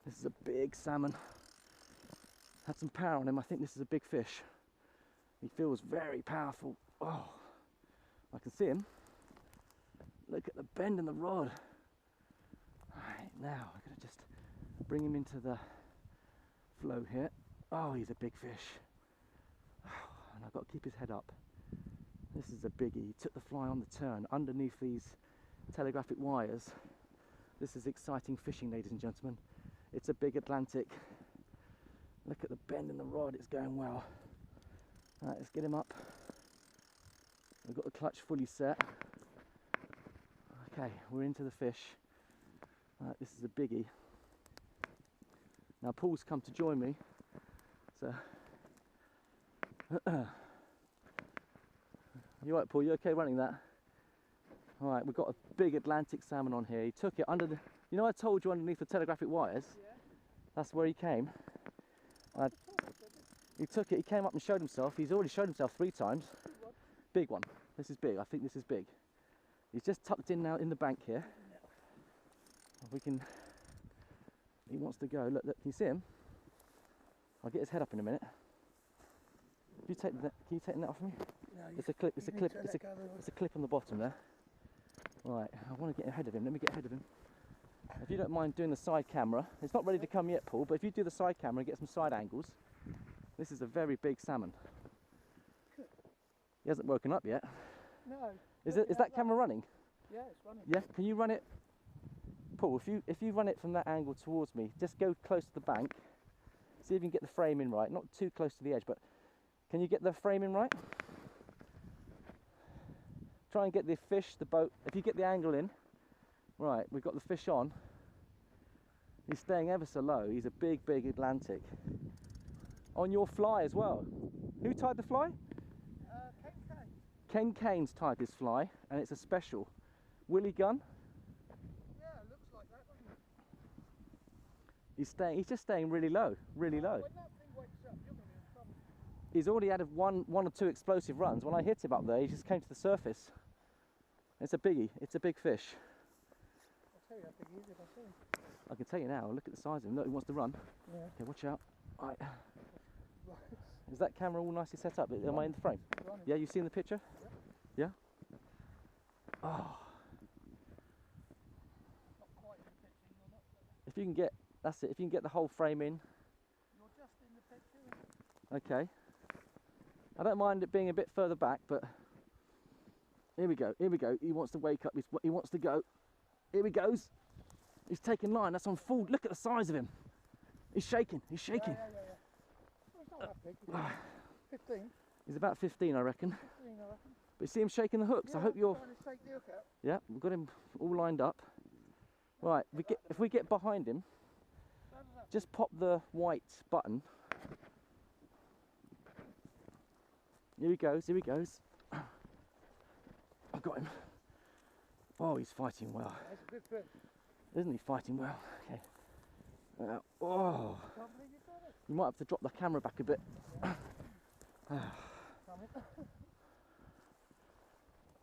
This is a big salmon. Had some power on him. I think this is a big fish. He feels very powerful. Oh, I can see him. Look at the bend in the rod. Alright, now I'm going to just bring him into the flow here. Oh, he's a big fish. And I've got to keep his head up. This is a biggie. He took the fly on the turn underneath these telegraphic wires. This is exciting fishing, ladies and gentlemen. It's a big Atlantic. Look at the bend in the rod, it's going well. Alright, let's get him up. We've got the clutch fully set. Okay, we're into the fish. Alright, this is a biggie. Now Paul's come to join me. So, you alright, Paul? You okay running that? Alright, we've got a big Atlantic salmon on here. He took it under the, you know I told you underneath the telegraphic wires? Yeah. That's where he came. He took it, he came up and showed himself. He's already showed himself 3 times. Big one. This is big, I think this is big. He's just tucked in now in the bank here. We can, he wants to go. Look, can you see him? I'll get his head up in a minute. Can you take the net off me? No, it's a clip, it's a clip on the bottom there. Right, I want to get ahead of him. Let me get ahead of him. If you don't mind doing the side camera, it's not ready to come yet, Paul, but if you do the side camera and get some side angles, this is a very big salmon. He hasn't woken up yet. No. Is that camera running? Yeah, it's running. Yeah, can you run it? Paul, if you run it from that angle towards me, just go close to the bank, see if you can get the frame in right, not too close to the edge, but can you get the frame in right? Try and get the fish, the boat, if you get the angle in, right, we've got the fish on. He's staying ever so low, he's a big Atlantic. On your fly as well. Who tied the fly? Ken Kane's tied this fly, and it's a special. Willie Gunn? Yeah, it looks like that, doesn't it? He's just staying really low, really low. When that thing wakes up, you're going to be in trouble. He's already had one or two explosive runs. When I hit him up there, he just came to the surface. It's a biggie, it's a big fish. I'll tell you how big he is if I see him. I can tell you now, look at the size of him. Look, he wants to run. Yeah. Okay, watch out. Right. Right. Is that camera all nicely set up? Am I in the frame? Running. Yeah, you seen the picture? Yeah. Yeah? Oh. Not quite in the picture, you're not. If you can get, that's it, if you can get the whole frame in. You're just in the picture. Okay. I don't mind it being a bit further back, but here we go, here we go. He wants to wake up, he wants to go. Here he goes. He's taking line, that's on full, look at the size of him. He's shaking, he's shaking. Yeah. Well, it's not that big, is it? 15. He's about 15, I reckon. 15, I reckon. But you see him shaking the hooks, Yeah, I hope you're... trying to shake the hook out. Yeah, we've got him all lined up. Right, if we get behind him, just pop the white button. Here he goes, here he goes. I got him. Oh, he's fighting well. That's a good fish. Isn't he fighting well? Okay. Oh, Can't believe you got it. you might have to drop the camera back a bit.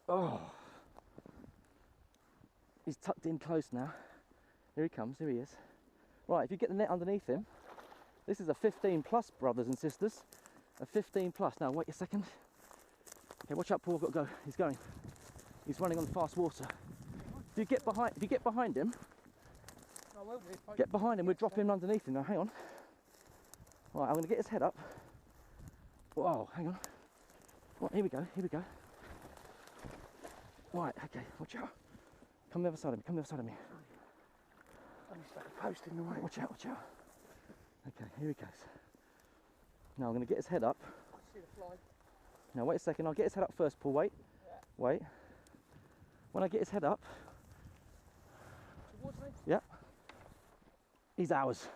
Oh, he's tucked in close now. Here he comes, here he is. Right, if you get the net underneath him, this is a 15 plus, brothers and sisters. A 15 plus. Now, wait a second. Okay, watch out, Paul, got to go. He's going. He's running on the fast water. If you get behind him, I will be. get behind him, we'll drop him underneath him. Now, hang on. Right, I'm going to get his head up. Whoa, hang on. Right, here we go, here we go. Right, okay, watch out. Come the other side of me, come the other side of me. I'm stuck a post in the way. Watch out, watch out. Okay, here he goes. Now I'm going to get his head up. I see the fly. Now wait a second, I'll get his head up first, Paul, wait. Yeah. Wait. When I get his head up, Towards me? yeah, he's ours.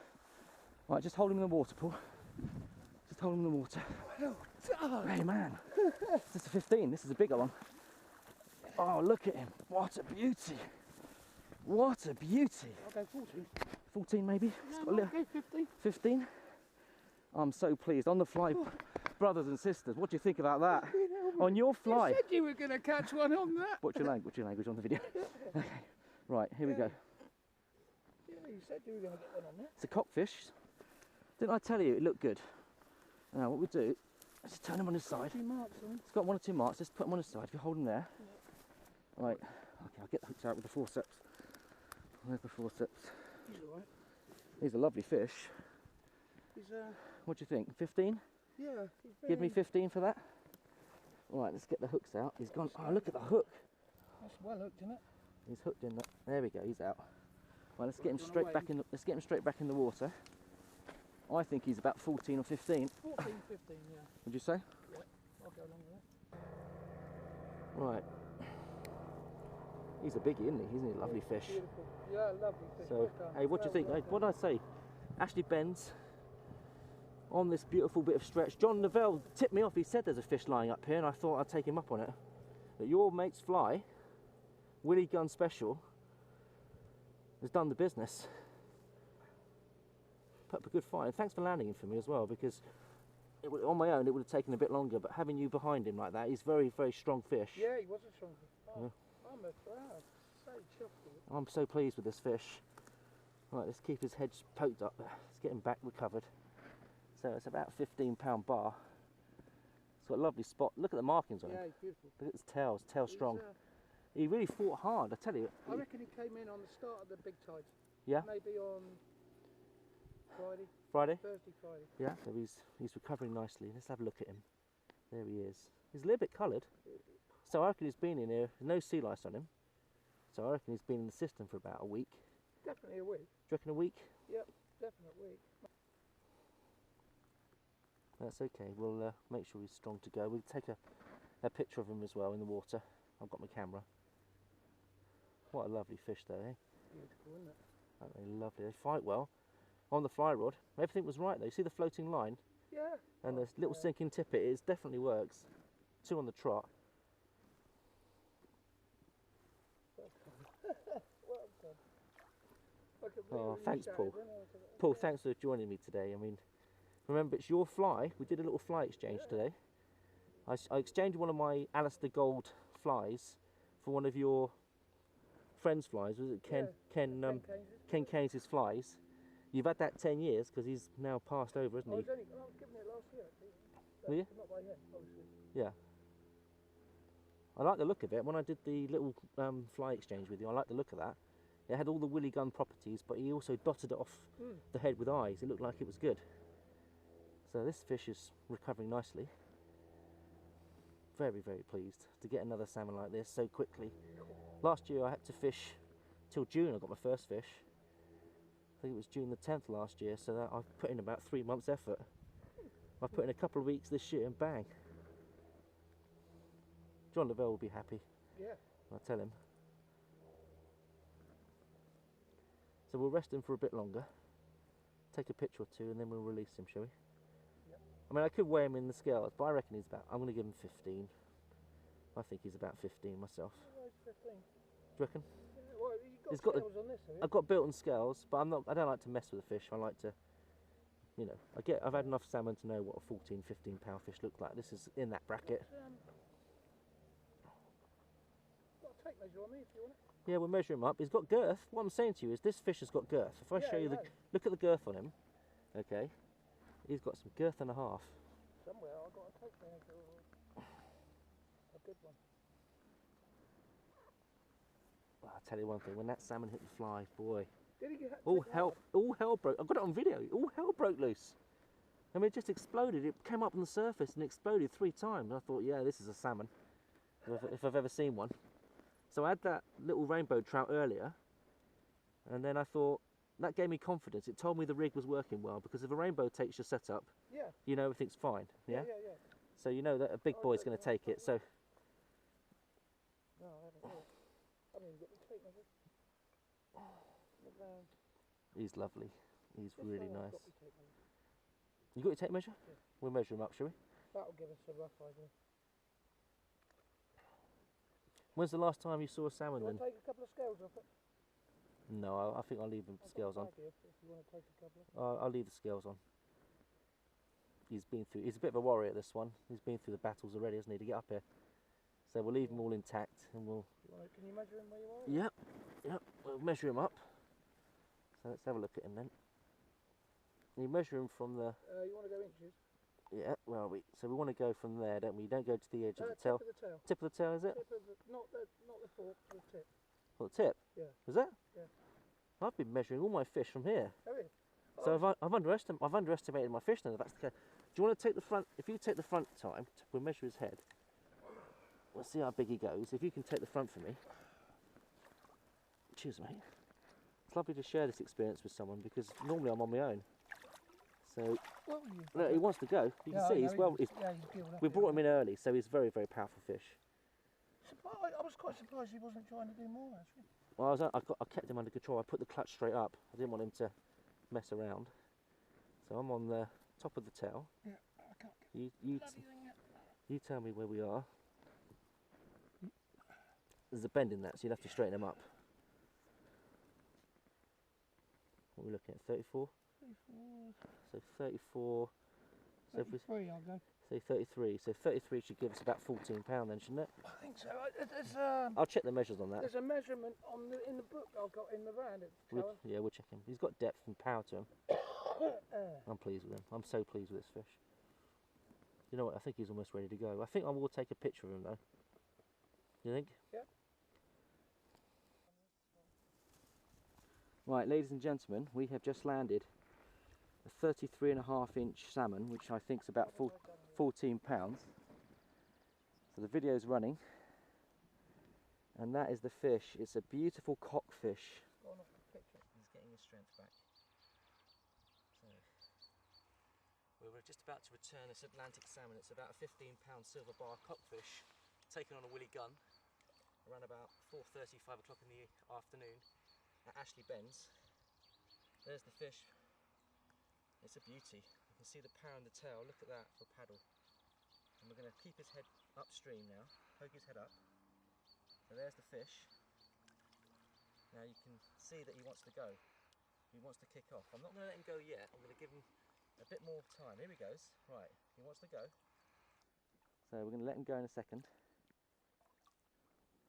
Right, just hold him in the water, Paul. Just hold him in the water. Oh, Hey man, this is a 15, this is a bigger one. Oh, look at him, what a beauty. What a beauty. I'll go 14. 14 maybe? It's got a little- Okay, 15. 15? I'm so pleased. On the fly, brothers and sisters, what do you think about that? On your fly. You said you were going to catch one on that. What's your language on the video? Okay, right, here we go. Yeah, you said you were going to get one on that. It's a cockfish. Didn't I tell you it looked good? Now what we do, let's just turn him on his side. 2 marks on him. It's got 1 or 2 marks, just put him on his side. If you hold him there. Right, okay, I'll get the hooks out with the forceps. Where's the forceps? He's alright. He's a lovely fish. He's What do you think? 15? yeah. He's Give me very- 15 for that. Right, let's get the hooks out. He's gone. Oh, look at the hook. That's well hooked, isn't it? He's hooked in. There we go. He's out. Right, let's get him Gone straight away. back in. Let's get him straight back in the water. I think he's about 14 or 15. 14, 15, yeah. Would you say? I'll go along with that. Right. He's a biggie, isn't he? He's a lovely fish. Beautiful. Yeah, lovely fish. So, Well done. hey, what do you think? Well Hey, what did I say? Ashley Benz on this beautiful bit of stretch. John Novell tipped me off. He said there's a fish lying up here, and I thought I'd take him up on it. That your mate's fly, Willie Gunn Special, has done the business. put up a good fight. And thanks for landing him for me as well, because on my own it would have taken a bit longer, but having you behind him like that, he's very, very strong fish. Yeah, he was a strong fish. Oh, Yeah. I'm so chuffed with it. I'm so pleased with this fish. Right, let's keep his head poked up. Let's get him back recovered. So it's about a 15-pound bar. It's got a lovely spot. Look at the markings on him. Yeah, he's beautiful. Look at his tail. His tail's strong. He really fought hard, I tell you. I reckon he came in on the start of the big tides. Yeah? Maybe on Friday. Friday? Thursday, Friday. Yeah, so he's recovering nicely. Let's have a look at him. There he is. He's a little bit coloured. So I reckon he's been in here. There's no sea lice on him. So I reckon he's been in the system for about a week. Definitely a week. Do you reckon a week? Yep, definite week. That's okay. We'll make sure he's strong to go. We'll take a picture of him as well in the water. I've got my camera. What a lovely fish though, eh? Beautiful, isn't it? Aren't they lovely? They fight well. On the fly rod, everything was right though. You see the floating line? Yeah. And the little sinking tippet, it definitely works. 2 on the trot. Well done. Oh, thanks Paul. Paul, thanks for joining me today. I mean, remember it's your fly. We did a little fly exchange today. I exchanged one of my Alistair Gold flies for one of your friend's flies. Was it Ken Keynes' flies? You've had that 10 years because he's now passed over, isn't he? I was given it last year actually. Were you? Not by him, obviously. Yeah. I like the look of it. When I did the little fly exchange with you, I like the look of that. It had all the Willie Gunn properties, but he also dotted it off the head with eyes. It looked like it was good. So this fish is recovering nicely. Very, very pleased to get another salmon like this so quickly. Last year I had to fish till June. I got my first fish. I think it was June the 10th last year, so that I've put in about 3 months' effort. I've put in a couple of weeks this year and bang. John Lavelle will be happy. Yeah. I'll tell him. So we'll rest him for a bit longer, take a picture or 2 and then we'll release him, shall we? Yep. I mean I could weigh him in the scales, but I reckon he's about, I'm going to give him 15. I think he's about 15 myself. Oh, 15. Do you reckon? Yeah, well, He's you've got got scales on this, have you? I've got built-in scales, but I don't like to mess with the fish. I like to, you know, I've had enough salmon to know what a 14, 15 pound fish looks like. This is in that bracket. Got a tape measure on me if you want it. Yeah, we'll measure him up. He's got girth. What I'm saying to you is this fish has got girth. If I show you look at the girth on him, okay, he's got some girth and a half. Somewhere I've got a tape measure. A good one. Well, I'll tell you one thing, when that salmon hit the fly, boy, Did he get all hell broke. I've got it on video. All hell broke loose. I mean, it just exploded. It came up on the surface and exploded 3 times. I thought, yeah, this is a salmon, if I've ever seen one. So I had that little rainbow trout earlier, and then I thought, that gave me confidence. It told me the rig was working well, because if a rainbow takes your setup, you know everything's fine. Yeah? Yeah. So you know that a big boy's going to take it. So No, I haven't got it. I haven't even got the tape measure. Look round. he's lovely. He's This really one I've nice. got the tape measure. You got your tape measure? Yeah. We'll measure him up, shall we? That'll give us a rough idea. When's the last time you saw a salmon Do you then? want to take a couple of scales off it? No, I think I'll leave the I've scales got on. a bag here if you want to take a couple of. I'll leave the scales on. He's a bit of a warrior, this one. He's been through the battles already, hasn't he, to get up here. So we'll leave him all intact and we'll... Can you measure him where you are? Yep, we'll measure him up. So let's have a look at him then. You measure him from the... You want to go inches? Yeah, where are we? So we want to go from there, don't we? You don't go to the edge of the tail. Tip of the tail. Tip of the tail, is it? Tip of the, not the fork, the tip. Well, the tip? Yeah. Is that? Yeah. I've been measuring all my fish from here. Have you? So I've underestimated my fish now. If that's the case. Do you want to take the front? If you take the front time, we'll measure his head. We'll see how big he goes. If you can take the front for me. Cheers, mate. It's lovely to share this experience with someone because normally I'm on my own. So look, he wants to go. You can see he's geared up. We brought him in early, so he's a very, very powerful fish. I was quite surprised he wasn't trying to do more actually. Well, I kept him under control. I put the clutch straight up. I didn't want him to mess around. So I'm on the top of the tail. Yeah, I can't get You tell me where we are. There's a bend in that, so you'll have to straighten him up. we're looking at? 34? 34. So 34. So if we 33 I'll go. say 33, so 33 should give us about £14 then, shouldn't it? I think so. I'll check the measures on that. There's a measurement on in the book I've got in the van. Yeah, we'll check him. He's got depth and power to him. I'm pleased with him. I'm so pleased with this fish. You know what? I think he's almost ready to go. I think I will take a picture of him though. You think? Yeah. Right, ladies and gentlemen, we have just landed a 33.5-inch salmon, which I think is about £14. So the video's running, and that is the fish. It's a beautiful cockfish. He's getting his strength back. So we were just about to return this Atlantic salmon. It's about a £15 silver bar cockfish, taken on a Willie Gunn around about 4:30, 5 o'clock in the afternoon at Ashley Bends. There's the fish. It's a beauty. You can see the power in the tail. Look at that for a paddle. And we're going to keep his head upstream now. Poke his head up. So there's the fish. Now you can see that he wants to go. He wants to kick off. I'm not going to let him go yet. I'm going to give him a bit more time. Here he goes. Right, he wants to go. So we're going to let him go in a second.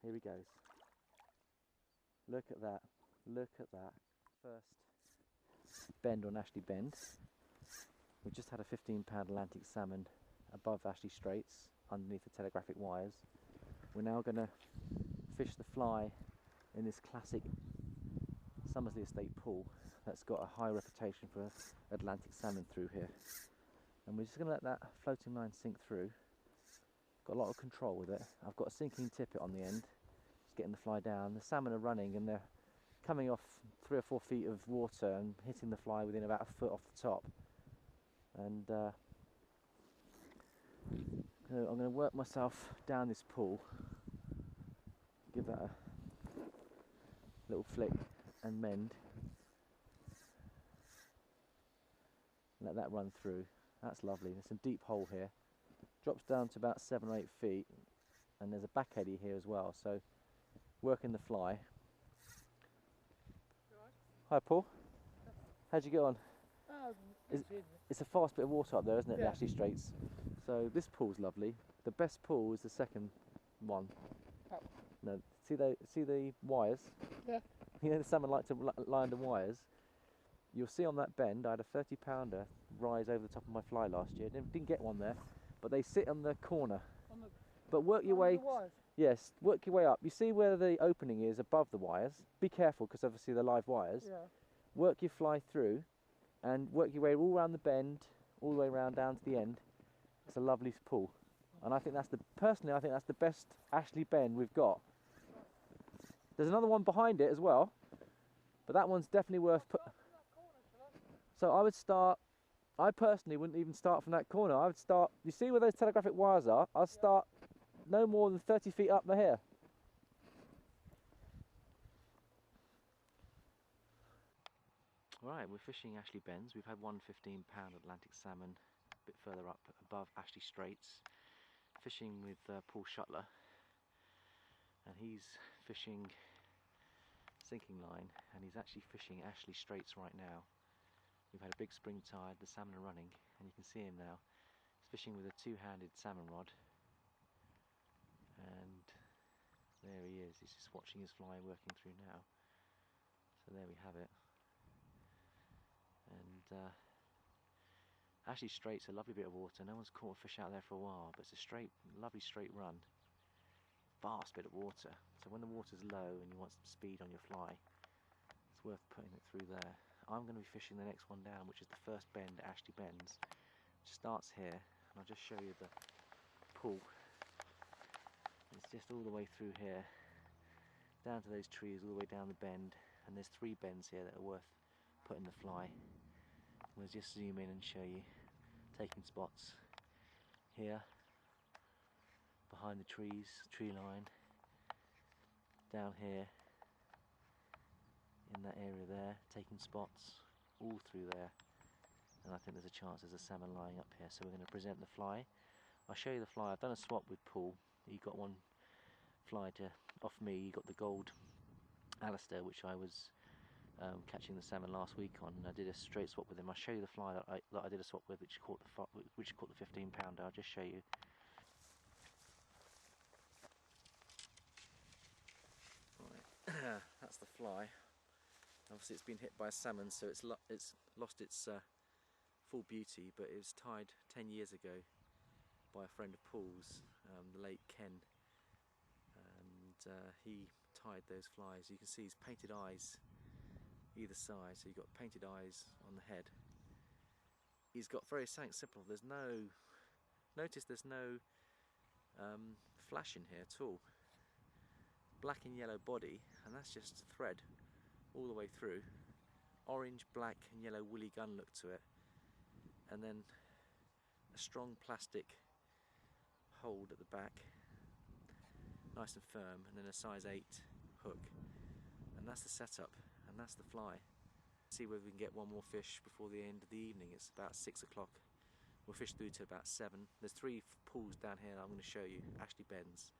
Here he goes. Look at that. Look at that. First bend on Ashley Bend. We've just had a £15 Atlantic salmon above Ashley Straits underneath the telegraphic wires. We're now going to fish the fly in this classic Somersley Estate pool that's got a high reputation for Atlantic salmon through here. And we're just going to let that floating line sink through. Got a lot of control with it. I've got a sinking tippet on the end, just getting the fly down. The salmon are running and they're coming off 3 or 4 feet of water and hitting the fly within about a foot off the top. And I'm going to work myself down this pool, give that a little flick and mend. Let that run through. That's lovely. There's some deep hole here. Drops down to about 7 or 8 feet, and there's a back eddy here as well. So working the fly. Hi Paul, how'd you get on? It's a fast bit of water up there, isn't it, the Ashley Straits? So this pool's lovely. The best pool is the second one. Oh. No, see the wires? Yeah. You know the salmon like to lie under wires. You'll see on that bend, I had a 30-pounder rise over the top of my fly last year. Didn't get one there, but they sit on the corner. But work your way. Yes, work your way up. You see where the opening is above the wires. Be careful because obviously they're live wires. Yeah. Work your fly through and work your way all around the bend, all the way around down to the end. It's a lovely pool. And I think personally I think that's the best Ashley Bend we've got. There's another one behind it as well, but that one's definitely worth So I personally wouldn't even start from that corner. I would start, you see where those telegraphic wires are? I'll start no more than 30 feet up here. Right, we're fishing Ashley Bends. We've had one £15 Atlantic salmon a bit further up above Ashley Straits. Fishing with Paul Shutler, and he's fishing sinking line, and he's actually fishing Ashley Straits right now. We've had a big spring tide, the salmon are running, and you can see him now. He's fishing with a two-handed salmon rod, and there he is. He's just watching his fly working through now. So there we have it. And Ashley Strait's a lovely bit of water. No one's caught a fish out there for a while, but it's a lovely straight run. Vast bit of water. So when the water's low and you want some speed on your fly, it's worth putting it through there. I'm going to be fishing the next one down, which is the first bend at Ashley Bends. It starts here, and I'll just show you the pool. It's just all the way through here, down to those trees, all the way down the bend, and there's 3 bends here that are worth putting the fly. We'll just zoom in and show you, taking spots here, behind the trees, tree line, down here, in that area there, taking spots, all through there, and I think there's a chance there's a salmon lying up here, so we're going to present the fly. I'll show you the fly. I've done a swap with Paul. He got one fly off me. He got the Gold Alistair, which I was catching the salmon last week on. I did a straight swap with him. I'll show you the fly that I did a swap with, which caught the 15 pounder. I'll just show you. Right, that's the fly. Obviously it's been hit by a salmon, so it's lost its full beauty, but it was tied 10 years ago by a friend of Paul's, the late Ken, and he tied those flies. You can see his painted eyes either side, so you've got painted eyes on the head. He's got very simple. There's no, notice there's no flash in here at all. Black and yellow body, and that's just thread all the way through. Orange, black and yellow Willie Gunn look to it, and then a strong plastic hold at the back, nice and firm, and then a size 8 hook, and that's the setup, and that's the fly. See whether we can get one more fish before the end of the evening. It's about 6 o'clock. We'll fish through to about 7. There's 3 pools down here that I'm going to show you. Ashley Bends.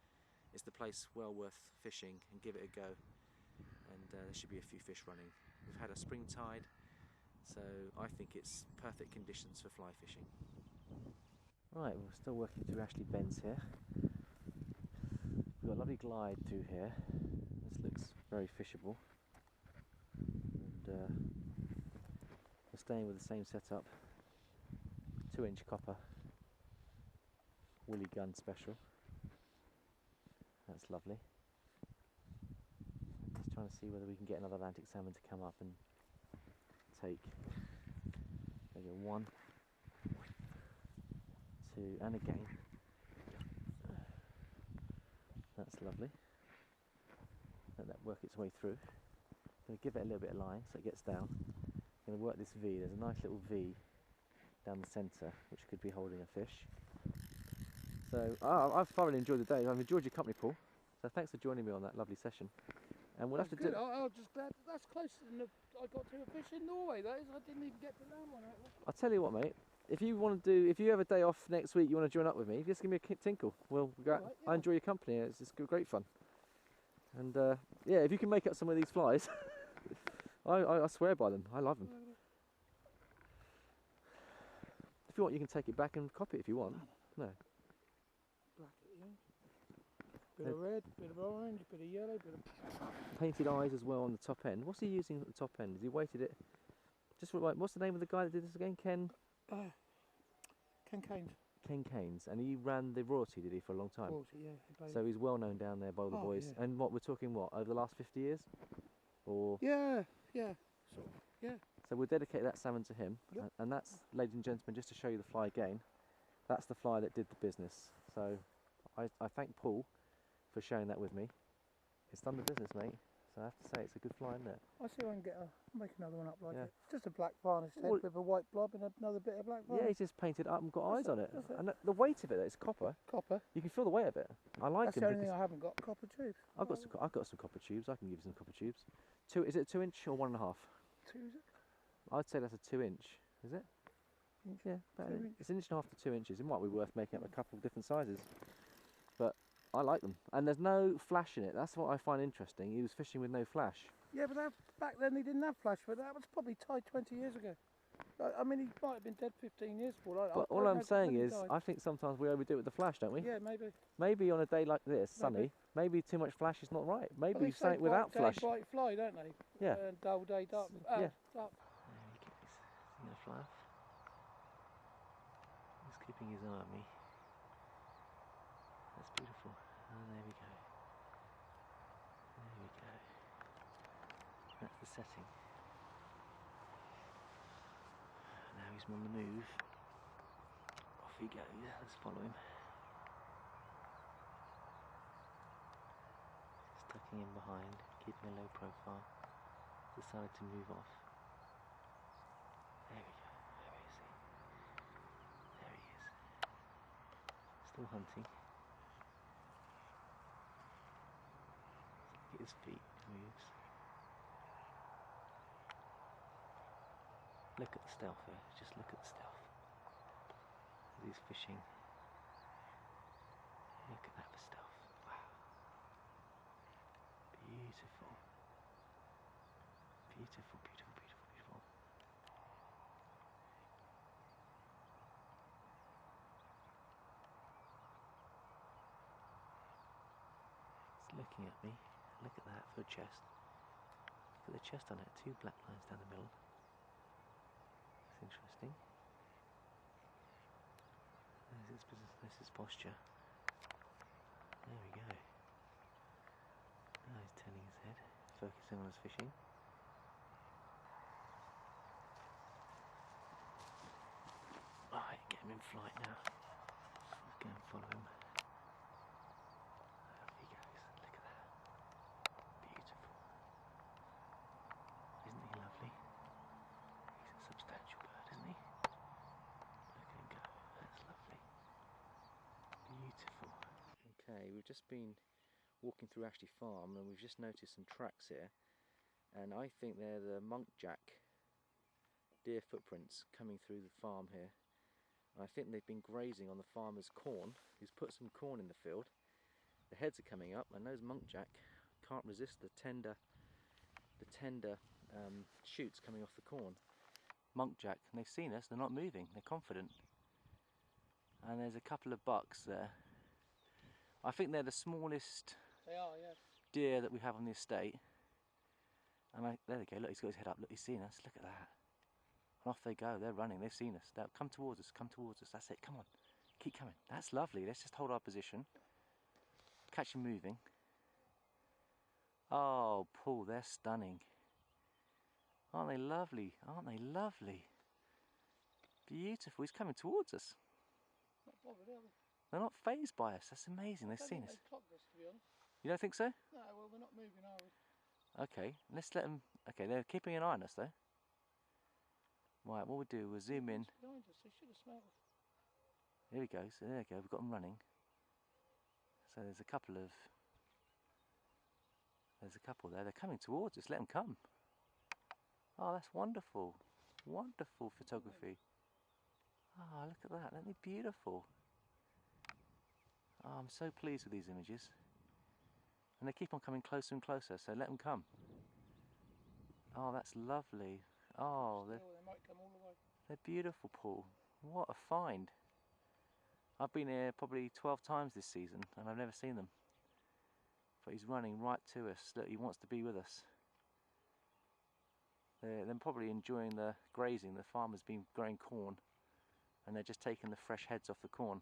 It's the place well worth fishing, and give it a go. And there should be a few fish running. We've had a spring tide, so I think it's perfect conditions for fly fishing. Right, we're still working through Ashley Bends here. We've got a lovely glide through here. This looks very fishable. And we're staying with the same setup. 2-inch copper Willie Gunn special. That's lovely. Just trying to see whether we can get another Atlantic salmon to come up and take. There we go, 1, 2, and again. That's lovely. Let that work its way through. I'm going to give it a little bit of line so it gets down. I'm going to work this V. There's a nice little V down the centre which could be holding a fish. So I've thoroughly enjoyed the day. I've enjoyed your company, Paul. So thanks for joining me on that lovely session. And we'll have to good. do. I'm just glad that's closer than I got to a fish in Norway. That is, I didn't even get to land one. I'll tell you what, mate. If you want to do, if you have a day off next week, you want to join up with me, just give me a tinkle. We'll go out. Right, yeah. I enjoy your company. It's great fun. And yeah, if you can make up some of these flies, I swear by them. I love them. If you want, you can take it back and copy it if you want. No. Black at the end. Bit of red, bit of orange, bit of yellow, bit of... Painted eyes as well on the top end. What's he using at the top end? Has he weighted it? Just like, what's the name of the guy that did this again? Ken Keynes. Ken Keynes. And he ran the Royalty, did he, for a long time? Royalty, yeah. So he's well known down there by all the boys. Yeah. And what, we're talking what, over the last 50 years? Or... Yeah. Sort of, yeah. So we'll dedicate that salmon to him. Yep. And that's, ladies and gentlemen, just to show you the fly again, that's the fly that did the business. So I thank Paul for sharing that with me. It's done the business, mate. So I have to say it's a good fly, isn't it? I'll see if I can make another one up like it. Just a black varnish head with a white blob and another bit of black varnish. Yeah, he's just painted up and got eyes on it. And the weight of it, it's copper. Copper. You can feel the weight of it. I like them. That's the only thing I haven't got, copper tubes. I've got some copper tubes. I can give you some copper tubes. Is it a 2-inch or 1.5? 2, is it? I'd say that's a 2-inch. Is it? Inch? Yeah, about it's 1.5 to 2 inches. It might be worth making up a couple of different sizes. But I like them. And there's no flash in it. That's what I find interesting. He was fishing with no flash. Yeah, but back then he didn't have flash, but that was probably tied 20 years ago. I mean, he might have been dead 15 years for. But all I'm saying is, I think sometimes we overdo it with the flash, don't we? Yeah, maybe. Maybe on a day like this, sunny, maybe too much flash is not right. Maybe something without flash. Bright day, bright fly, don't they? Yeah. And dull day, dark. Yeah. Dark. There he goes. He's going to fly off. He's keeping his eye on me. That's beautiful. And there we go. There we go. That's the setting. Now he's on the move. Off he goes. Let's follow him. He's tucking in behind, keeping a low profile. Decided to move off. There we go. Where is he? There he is. Still hunting. Look at his feet. Moves. Look at the stealth there. Just look at the stealth. As he's fishing. Look at that for stealth. Wow. Beautiful. Beautiful, beautiful, beautiful, beautiful. It's looking at me. Look at that for the chest. Look at the chest on it. 2 black lines down the middle. It's interesting. There's his posture. There we go. Now he's turning his head, focusing on his fishing. Alright, get him in flight now. Let's go and follow him. There he goes. Look at that. Beautiful. Isn't he lovely? He's a substantial bird, isn't he? Look at him go. That's lovely. Beautiful. Okay, we've just been walking through Ashley Farm and we've just noticed some tracks here, and I think they're the muntjac deer footprints coming through the farm here. And I think they've been grazing on the farmer's corn. He's put some corn in the field. The heads are coming up, and those muntjac can't resist the tender shoots coming off the corn. Muntjac, and they've seen us. They're not moving. They're confident. And there's a couple of bucks there. I think they're the smallest deer that we have on the estate. And there they go, look, he's got his head up, look, he's seen us, look at that. And off they go, they're running, they've seen us. They'll come towards us, that's it, come on. Keep coming, that's lovely, let's just hold our position. Catch him moving. Oh, Paul, they're stunning. Aren't they lovely, aren't they lovely? Beautiful, he's coming towards us. Not bothered, are they? They're not phased by us, that's amazing, they've seen us. They've clocked us, to be honest. You don't think so? No, well, we're not moving, are we? Okay, let's let them. Okay, they're keeping an eye on us though. Right, what we'll do, we'll zoom in. Behind us, they should have smelled us. Here we go, so there we go, we've got them running. So there's a couple there, they're coming towards us, let them come. Oh, that's wonderful. Wonderful photography. Oh, look at that, aren't they beautiful? Oh, I'm so pleased with these images. And they keep on coming closer and closer, so let them come. Oh, that's lovely. Oh, they might come all the way. They're beautiful, Paul. What a find. I've been here probably 12 times this season and I've never seen them. But he's running right to us. Look, he wants to be with us. They're probably enjoying the grazing. The farmer's been growing corn and they're just taking the fresh heads off the corn.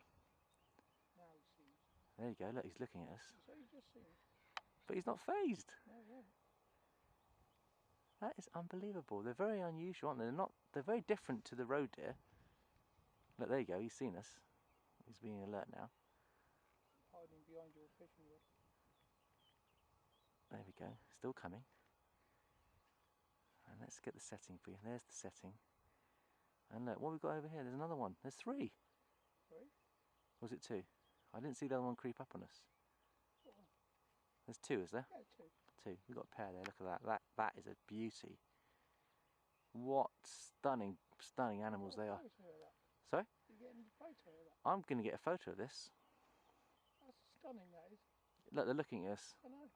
Now he sees. There you go, look, he's looking at us. So you just seen it. But he's not phased. No, yeah. That is unbelievable. They're very unusual, aren't they? They're very different to the roe deer. Look, there you go, he's seen us. He's being alert now. Hiding behind your fishing rod. There we go, still coming. And let's get the setting for you. There's the setting. And look, what we've got over here, there's another one. There's 3. 3? Or was it 2? I didn't see the other one creep up on us. What one? There's 2, is there? Yeah, 2. 2. We've got a pair there, look at that. That is a beauty. What stunning animals they are. Sorry? You're getting a photo of that? I'm going to get a photo of this. That's stunning, that is. Look, they're looking at us. I know.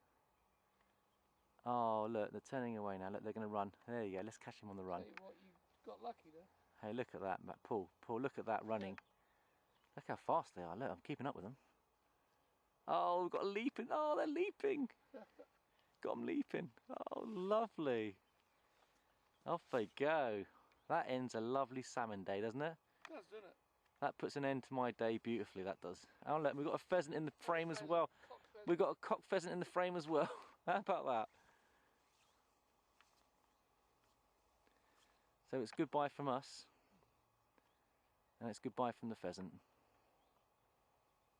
Oh, look, they're turning away now. Look, they're going to run. There you go, let's catch him on the run. Tell you what, you got lucky there. Hey, look at that, Matt. Paul, look at that running. Yeah. Look how fast they are. Look, I'm keeping up with them. Oh, we've got a leaping. Oh, they're leaping. Got them leaping. Oh, lovely. Off they go. That ends a lovely salmon day, doesn't it? It does, doesn't it? That puts an end to my day beautifully, that does. Oh, look, we've got a pheasant in the frame as well. We've got a cock pheasant in the frame as well. How about that? So it's goodbye from us. And it's goodbye from the pheasant.